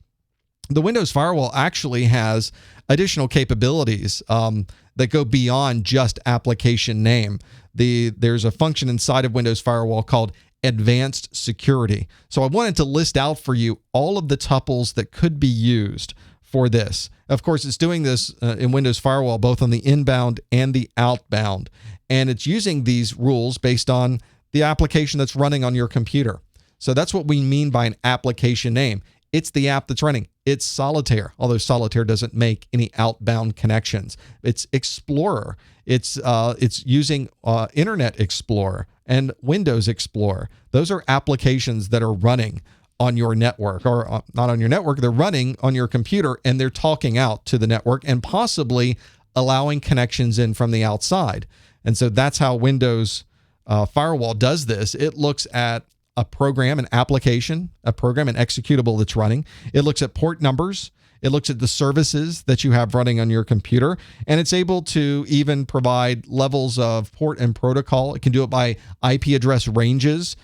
A: The Windows Firewall actually has additional capabilities that go beyond just application name. There's a function inside of Windows Firewall called advanced security. So I wanted to list out for you all of the tuples that could be used for this. Of course, it's doing this in Windows Firewall, both on the inbound and the outbound. And it's using these rules based on the application that's running on your computer. So that's what we mean by an application name. It's the app that's running. It's Solitaire, although Solitaire doesn't make any outbound connections. It's Explorer. It's using Internet Explorer and Windows Explorer. Those are applications that are running on your network, or not on your network. They're running on your computer, and they're talking out to the network and possibly allowing connections in from the outside. And so that's how Windows Firewall does this. It looks at a program, an application, a program, an executable that's running. It looks at port numbers. It looks at the services that you have running on your computer, and it's able to even provide levels of port and protocol. It can do it by IP address ranges.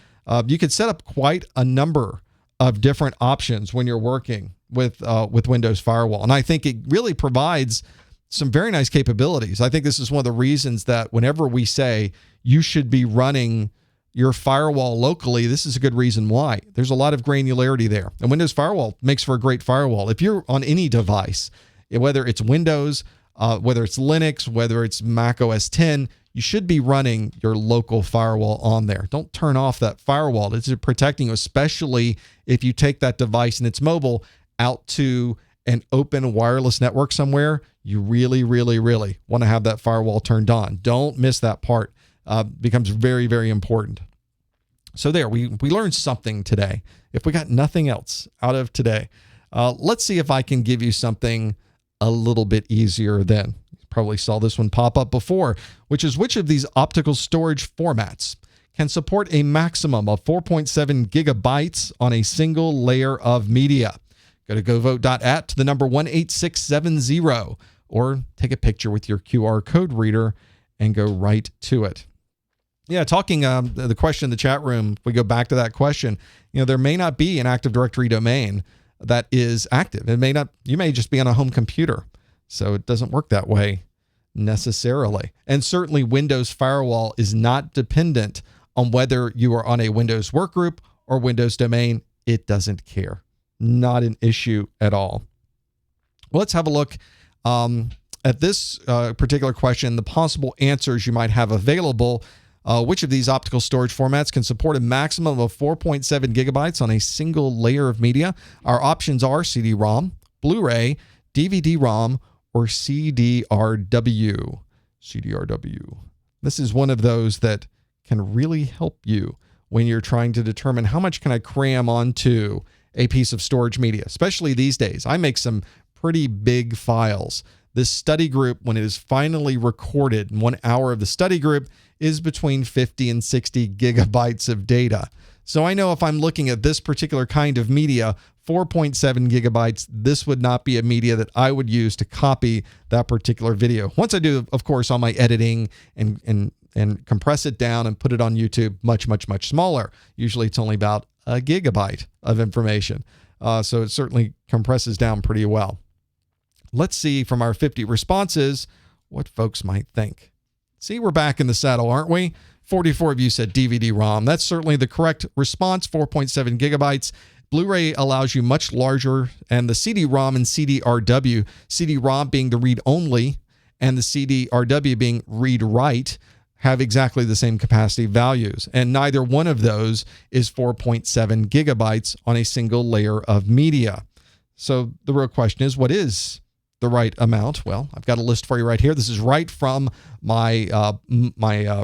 A: You could set up quite a number of different options when you're working with Windows Firewall, and I think it really provides some very nice capabilities. I think this is one of the reasons that whenever we say you should be running your firewall locally, this is a good reason why. There's a lot of granularity there. And Windows Firewall makes for a great firewall. If you're on any device, whether it's Windows, whether it's Linux, whether it's Mac OS X, you should be running your local firewall on there. Don't turn off that firewall. It's protecting you, especially if you take that device and it's mobile out to an open wireless network somewhere. You really, really, really want to have that firewall turned on. Don't miss that part. Becomes very, very important. So there, we learned something today. If we got nothing else out of today, let's see if I can give you something a little bit easier then. You probably saw this one pop up before, which is which of these optical storage formats can support a maximum of 4.7 gigabytes on a single layer of media. Go to govote.at to the number 18670, or take a picture with your QR code reader and go right to it. Yeah, talking the question in the chat room, if we go back to that question, there may not be an Active Directory domain that is active. It may not, you may just be on a home computer. So it doesn't work that way necessarily. And certainly Windows Firewall is not dependent on whether you are on a Windows workgroup or Windows domain. It doesn't care. Not an issue at all. Well, let's have a look at this particular question, the possible answers you might have available. Which of these optical storage formats can support a maximum of 4.7 gigabytes on a single layer of media? Our options are CD-ROM, Blu-ray, DVD-ROM, or CDRW. CDRW. This is one of those that can really help you when you're trying to determine how much can I cram onto a piece of storage media, especially these days. I make some pretty big files. This study group, when it is finally recorded, 1 hour of the study group is between 50 and 60 gigabytes of data. So I know if I'm looking at this particular kind of media, 4.7 gigabytes, this would not be a media that I would use to copy that particular video. Once I do, of course, all my editing and compress it down and put it on YouTube, much, much, much smaller. Usually it's only about a gigabyte of information. So it certainly compresses down pretty well. Let's see from our 50 responses what folks might think. See, we're back in the saddle, aren't we? 44 of you said DVD-ROM. That's certainly the correct response, 4.7 gigabytes. Blu-ray allows you much larger, and the CD-ROM and CDRW, CD-ROM being the read-only and the CDRW being read-write, have exactly the same capacity values. And neither one of those is 4.7 gigabytes on a single layer of media. So the real question is, what is the right amount? Well, I've got a list for you right here. This is right from my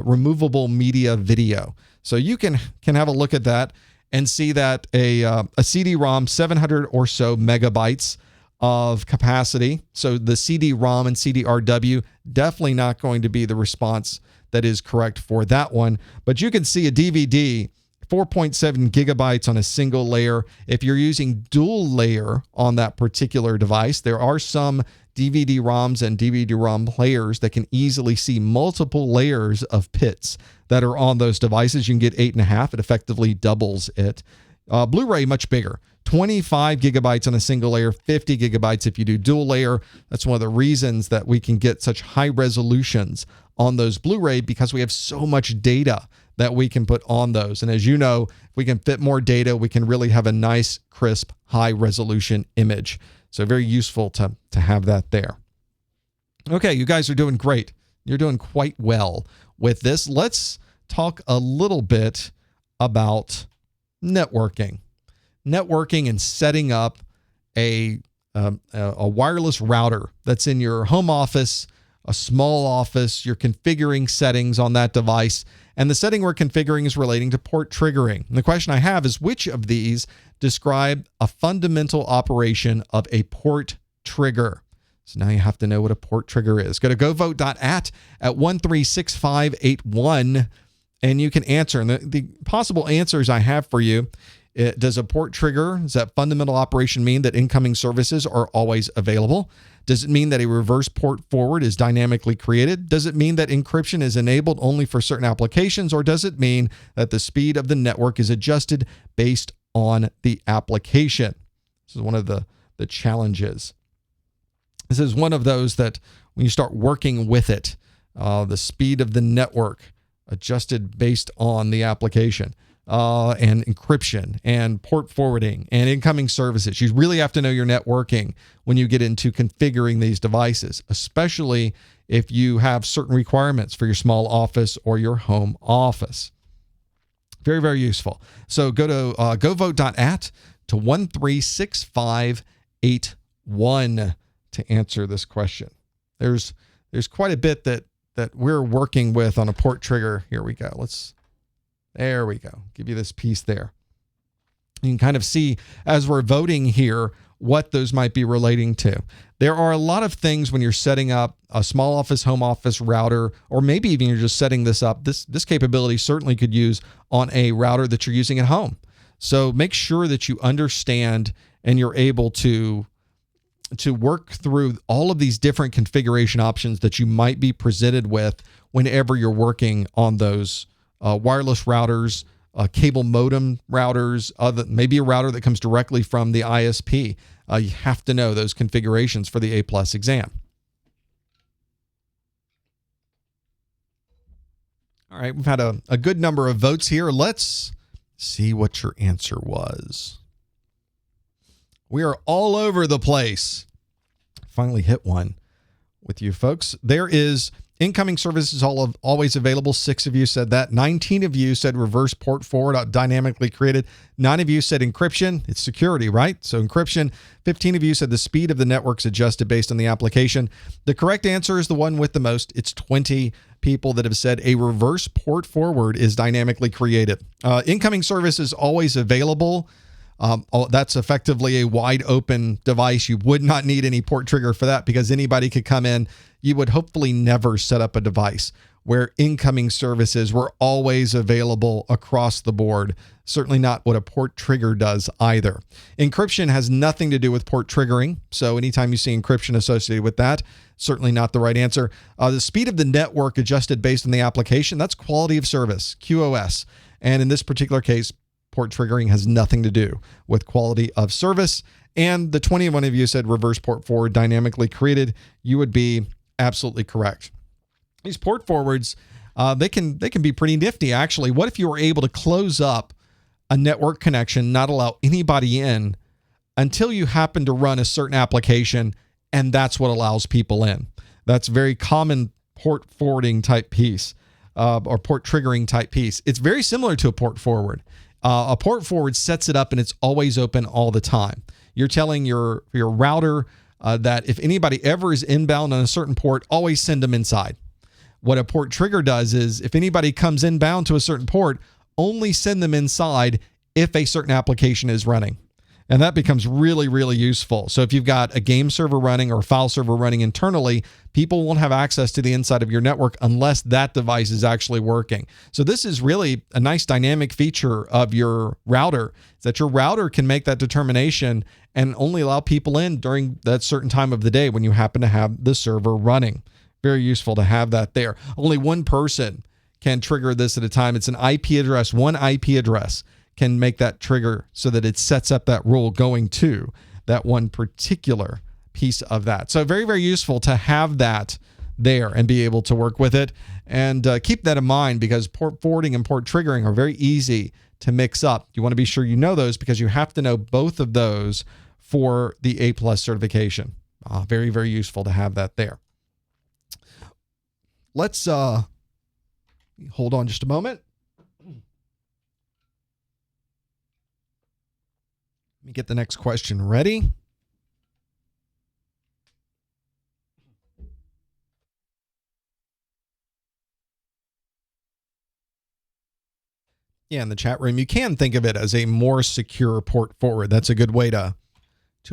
A: removable media video. So you can have a look at that and see that a CD-ROM, 700 or so megabytes of capacity. So the CD-ROM and CDRW, definitely not going to be the response that is correct for that one. But you can see a DVD, 4.7 gigabytes on a single layer. If you're using dual layer on that particular device, there are some DVD-ROMs and DVD-ROM players that can easily see multiple layers of pits that are on those devices. You can get 8.5. It effectively doubles it. Blu-ray, much bigger. 25 gigabytes on a single layer, 50 gigabytes if you do dual layer. That's one of the reasons that we can get such high resolutions on those Blu-ray because we have so much data that we can put on those. And as you know, if we can fit more data, we can really have a nice, crisp, high resolution image. So very useful to have that there. Okay, you guys are doing great. You're doing quite well with this. Let's talk a little bit about networking. Networking and setting up a wireless router that's in your home office, a small office. You're configuring settings on that device, and the setting we're configuring is relating to port triggering. And the question I have is, which of these describe a fundamental operation of a port trigger? So now you have to know what a port trigger is. Go to govote.at at 136581, and you can answer. And the possible answers I have for you: does a port trigger, does that fundamental operation mean that incoming services are always available? Does it mean that a reverse port forward is dynamically created? Does it mean that encryption is enabled only for certain applications? Or does it mean that the speed of the network is adjusted based on the application? This is one of the challenges. This is one of those that when you start working with it, the speed of the network adjusted based on the application, and encryption and port forwarding and incoming services. You really have to know your networking when you get into configuring these devices, especially if you have certain requirements for your small office or your home office. Very, very useful. So go to govote.at to 136581 to answer this question. There's quite a bit that we're working with on a port trigger. Here we go. There we go. Give you this piece there. You can kind of see as we're voting here what those might be relating to. There are a lot of things when you're setting up a small office, home office router, or maybe even you're just setting this up. This capability certainly could use on a router that you're using at home. So make sure that you understand and you're able to work through all of these different configuration options that you might be presented with whenever you're working on those wireless routers, cable modem routers, maybe a router that comes directly from the ISP. You have to know those configurations for the A+ exam. All right, we've had a good number of votes here. Let's see what your answer was. We are all over the place. Finally hit one with you folks. There is incoming services always available. 6 of you said that. 19 of you said reverse port forward dynamically created. 9 of you said encryption. It's security, right? So encryption. 15 of you said the speed of the network's adjusted based on the application. The correct answer is the one with the most. It's 20 people that have said a reverse port forward is dynamically created. Incoming service is always available. That's effectively a wide open device. You would not need any port trigger for that because anybody could come in. You would hopefully never set up a device where incoming services were always available across the board. Certainly not what a port trigger does either. Encryption has nothing to do with port triggering. So anytime you see encryption associated with that, certainly not the right answer. The speed of the network adjusted based on the application, that's quality of service, QoS. And in this particular case, port triggering has nothing to do with quality of service. And the 21 of you said reverse port forward dynamically created. You would be absolutely correct. These port forwards, they can be pretty nifty, actually. What if you were able to close up a network connection, not allow anybody in until you happen to run a certain application, and that's what allows people in? That's a very common port forwarding type piece, or port triggering type piece. It's very similar to a port forward. A port forward sets it up and it's always open all the time. You're telling your router that if anybody ever is inbound on a certain port, always send them inside. What a port trigger does is if anybody comes inbound to a certain port, only send them inside if a certain application is running. And that becomes really, really useful. So if you've got a game server running or a file server running internally, people won't have access to the inside of your network unless that device is actually working. So this is really a nice dynamic feature of your router, is that your router can make that determination and only allow people in during that certain time of the day when you happen to have the server running. Very useful to have that there. Only one person can trigger this at a time. It's an IP address. One IP address can make that trigger so that it sets up that rule going to that one particular piece of that. So very, very useful to have that there and be able to work with it. And keep that in mind, because port forwarding and port triggering are very easy to mix up. You want to be sure you know those, because you have to know both of those for the A+ certification. Very, very useful to have that there. Let's hold on just a moment. Let me get the next question ready. Yeah, in the chat room, you can think of it as a more secure port forward. That's a good way to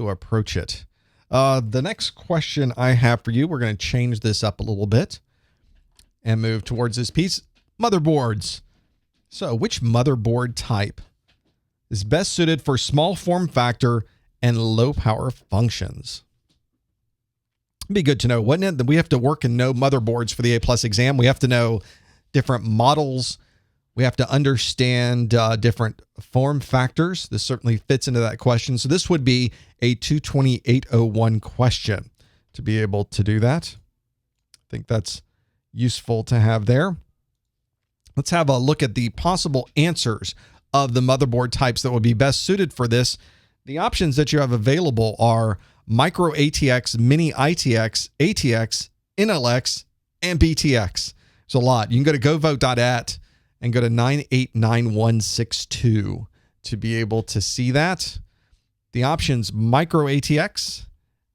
A: approach it. The next question I have for you, we're going to change this up a little bit and move towards this piece. Motherboards. So which motherboard type is best suited for small form factor and low power functions? It'd be good to know, wouldn't it? That we have to work and know motherboards for the A+ exam. We have to know different models. We have to understand different form factors. This certainly fits into that question. So this would be a 22801 question to be able to do that. I think that's useful to have there. Let's have a look at the possible answers of the motherboard types that would be best suited for this. The options that you have available are micro ATX, mini ITX, ATX, NLX, and BTX. It's a lot. You can go to govote.at and go to 989162 to be able to see that. The options: micro ATX,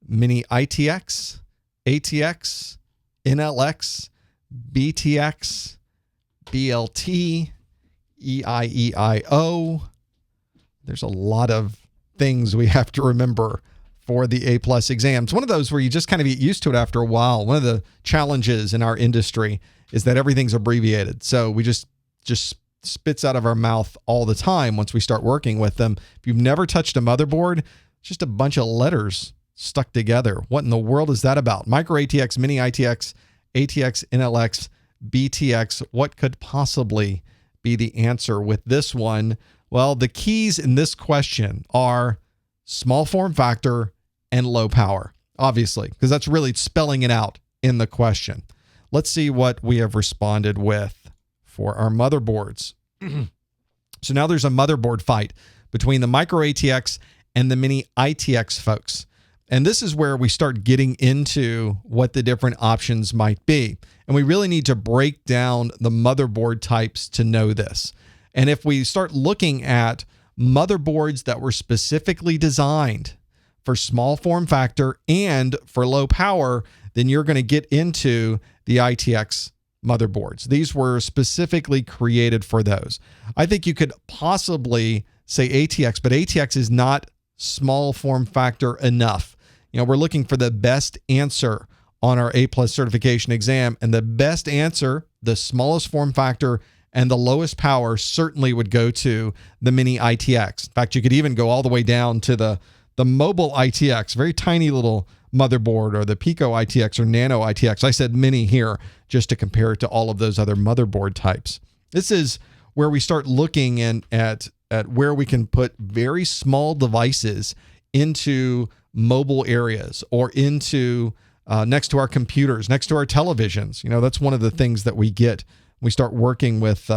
A: mini ITX, ATX, NLX, BTX, BLT, EIEIO. There's a lot of things we have to remember for the A+ exams. One of those where you just kind of get used to it after a while. One of the challenges in our industry is that everything's abbreviated. So we just spits out of our mouth all the time once we start working with them. If you've never touched a motherboard, it's just a bunch of letters stuck together. What in the world is that about? Micro ATX, mini ITX, ATX, NLX, BTX. What could possibly be the answer with this one? Well, the keys in this question are small form factor and low power, obviously, because that's really spelling it out in the question. Let's see what we have responded with for our motherboards. So now there's a motherboard fight between the micro ATX and the mini ITX folks. And this is where we start getting into what the different options might be. And we really need to break down the motherboard types to know this. And if we start looking at motherboards that were specifically designed for small form factor and for low power, then you're going to get into the ITX motherboards. These were specifically created for those. I think you could possibly say ATX, but ATX is not small form factor enough. You know, we're looking for the best answer on our A+ certification exam, and the best answer, the smallest form factor and the lowest power, certainly would go to the mini ITX. In fact, you could even go all the way down to the mobile ITX, very tiny little motherboard, or the Pico ITX or Nano ITX. I said mini here just to compare it to all of those other motherboard types. This is where we start looking at where we can put very small devices into mobile areas or into next to our computers, next to our televisions. You know, that's one of the things that we get. We start working with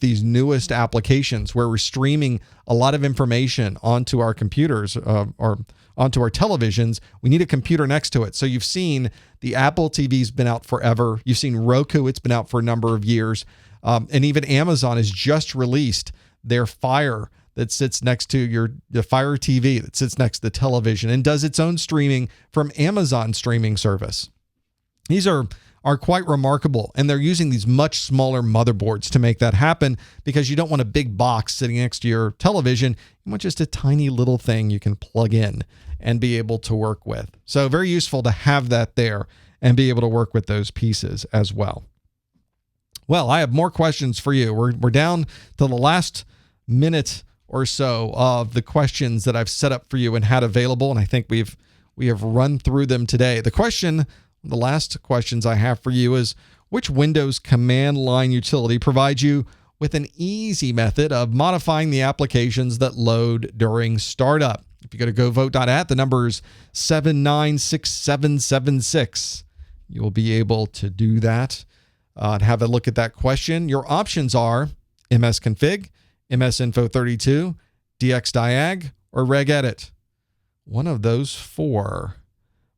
A: these newest applications where we're streaming a lot of information onto our computers or onto our televisions. We need a computer next to it. So you've seen the Apple TV's been out forever. You've seen Roku. It's been out for a number of years. And even Amazon has just released their Fire that sits next to the Fire TV that sits next to the television and does its own streaming from Amazon streaming service. These are quite remarkable, and they're using these much smaller motherboards to make that happen, because you don't want a big box sitting next to your television. You want just a tiny little thing you can plug in and be able to work with. So very useful to have that there and be able to work with those pieces as well. Well, I have more questions for you. We're down to the last minute or so of the questions that I've set up for you and had available, and I think we have run through them today. The last questions I have for you is, which Windows command line utility provides you with an easy method of modifying the applications that load during startup? If you go to govote.at, the number is 796776. you'll be able to do that and have a look at that question. Your options are msconfig, msinfo32, dxdiag, or regedit. One of those four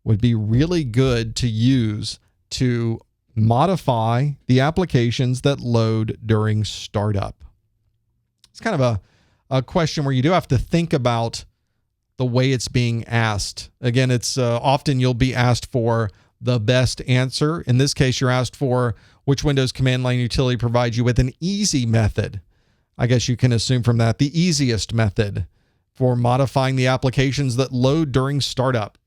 A: would be really good to use to modify the applications that load during startup. It's kind of a question where you do have to think about the way it's being asked. Again, it's often you'll be asked for the best answer. In this case, you're asked for which Windows command line utility provides you with an easy method. I guess you can assume from that the easiest method for modifying the applications that load during startup.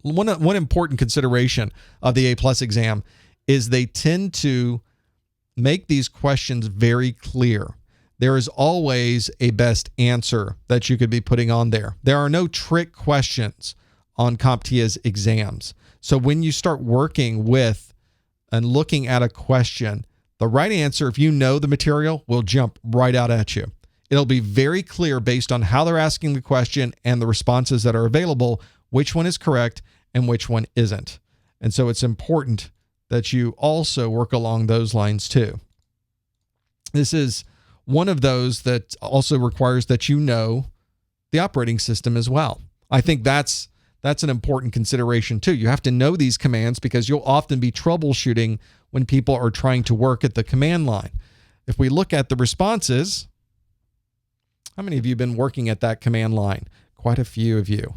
A: One important consideration of the A+ exam is they tend to make these questions very clear. There is always a best answer that you could be putting on there. There are no trick questions on CompTIA's exams. So when you start working with and looking at a question, the right answer, if you know the material, will jump right out at you. It'll be very clear based on how they're asking the question and the responses that are available, which one is correct and which one isn't. And so it's important that you also work along those lines too. This is one of those that also requires that you know the operating system as well. I think that's an important consideration too. You have to know these commands because you'll often be troubleshooting when people are trying to work at the command line. If we look at the responses, how many of you have been working at that command line? Quite a few of you.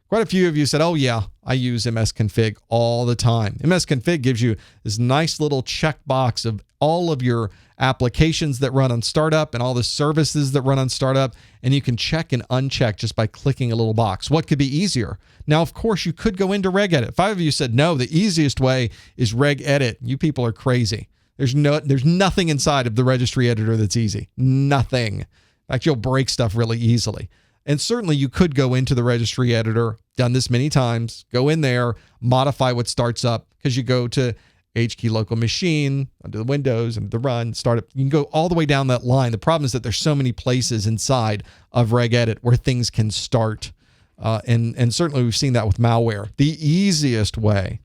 A: Quite a few of you said, oh yeah, I use msconfig all the time. msconfig gives you this nice little checkbox of all of your applications that run on startup and all the services that run on startup, and you can check and uncheck just by clicking a little box. What could be easier? Now, of course, you could go into regedit. 5 of you said, no, the easiest way is regedit. You people are crazy. There's nothing inside of the registry editor that's easy. Nothing. In fact, you'll break stuff really easily. And certainly you could go into the registry editor, done this many times, go in there, modify what starts up, because you go to HKey local machine, under the Windows, and the run, startup. You can go all the way down that line. The problem is that there's so many places inside of regedit where things can start. And certainly we've seen that with malware. The easiest way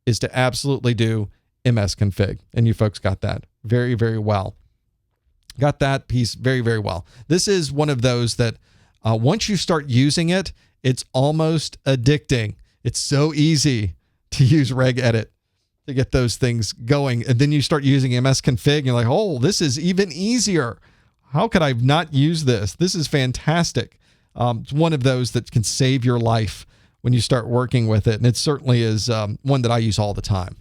A: is to absolutely do msconfig. And you folks got that very, very well. Got that piece very, very well. This is one of those that once you start using it, it's almost addicting. It's so easy to use regedit to get those things going. And then you start using msconfig and you're like, oh, this is even easier. How could I not use this? This is fantastic. It's one of those that can save your life when you start working with it. And it certainly is one that I use all the time.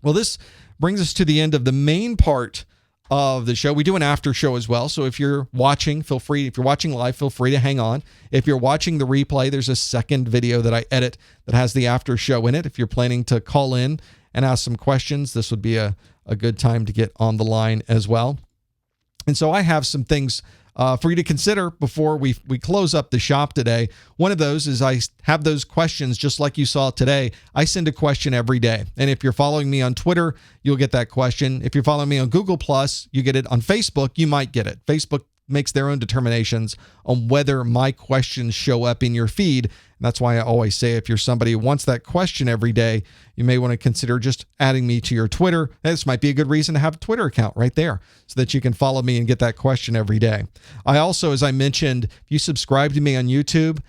A: Well, this brings us to the end of the main part of the show. We do an after show as well. So if you're watching, feel free. If you're watching live, feel free to hang on. If you're watching the replay, there's a second video that I edit that has the after show in it. If you're planning to call in and ask some questions, this would be a good time to get on the line as well. And so I have some things for you to consider before we close up the shop today. One of those is I have those questions just like you saw today. I send a question every day. And if you're following me on Twitter, you'll get that question. If you're following me on Google+, you get it. On Facebook, you might get it. Facebook makes their own determinations on whether my questions show up in your feed. And that's why I always say if you're somebody who wants that question every day, you may want to consider just adding me to your Twitter. This might be a good reason to have a Twitter account right there so that you can follow me and get that question every day. I also, as I mentioned, if you subscribe to me on YouTube,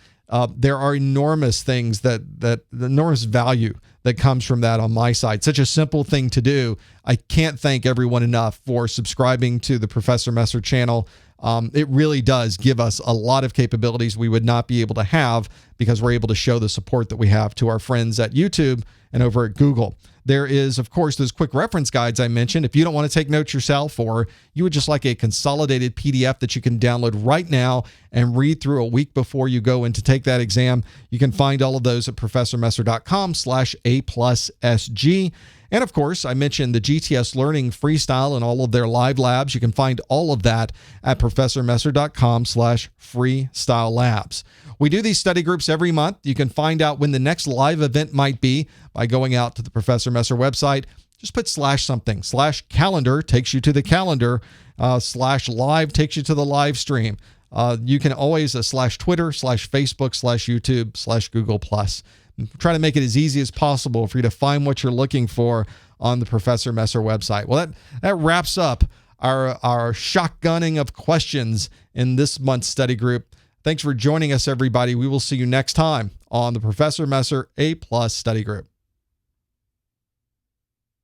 A: there are enormous things the enormous value that comes from that on my side. Such a simple thing to do. I can't thank everyone enough for subscribing to the Professor Messer channel. It really does give us a lot of capabilities we would not be able to have because we're able to show the support that we have to our friends at YouTube and over at Google. There is, of course, those quick reference guides I mentioned. If you don't want to take notes yourself, or you would just like a consolidated PDF that you can download right now and read through a week before you go in to take that exam, you can find all of those at professormesser.com/A+SG. And of course, I mentioned the GTS Learning Freestyle and all of their live labs. You can find all of that at professormesser.com/freestyle-labs. We do these study groups every month. You can find out when the next live event might be by going out to the Professor Messer website. Just put /something. /calendar takes you to the calendar. /live takes you to the live stream. You can always /Twitter, /Facebook, /YouTube, /Google+. try to make it as easy as possible for you to find what you're looking for on the Professor Messer website. Well, that wraps up our shotgunning of questions in this month's study group. Thanks for joining us, everybody. We will see you next time on the Professor Messer A+ Study Group.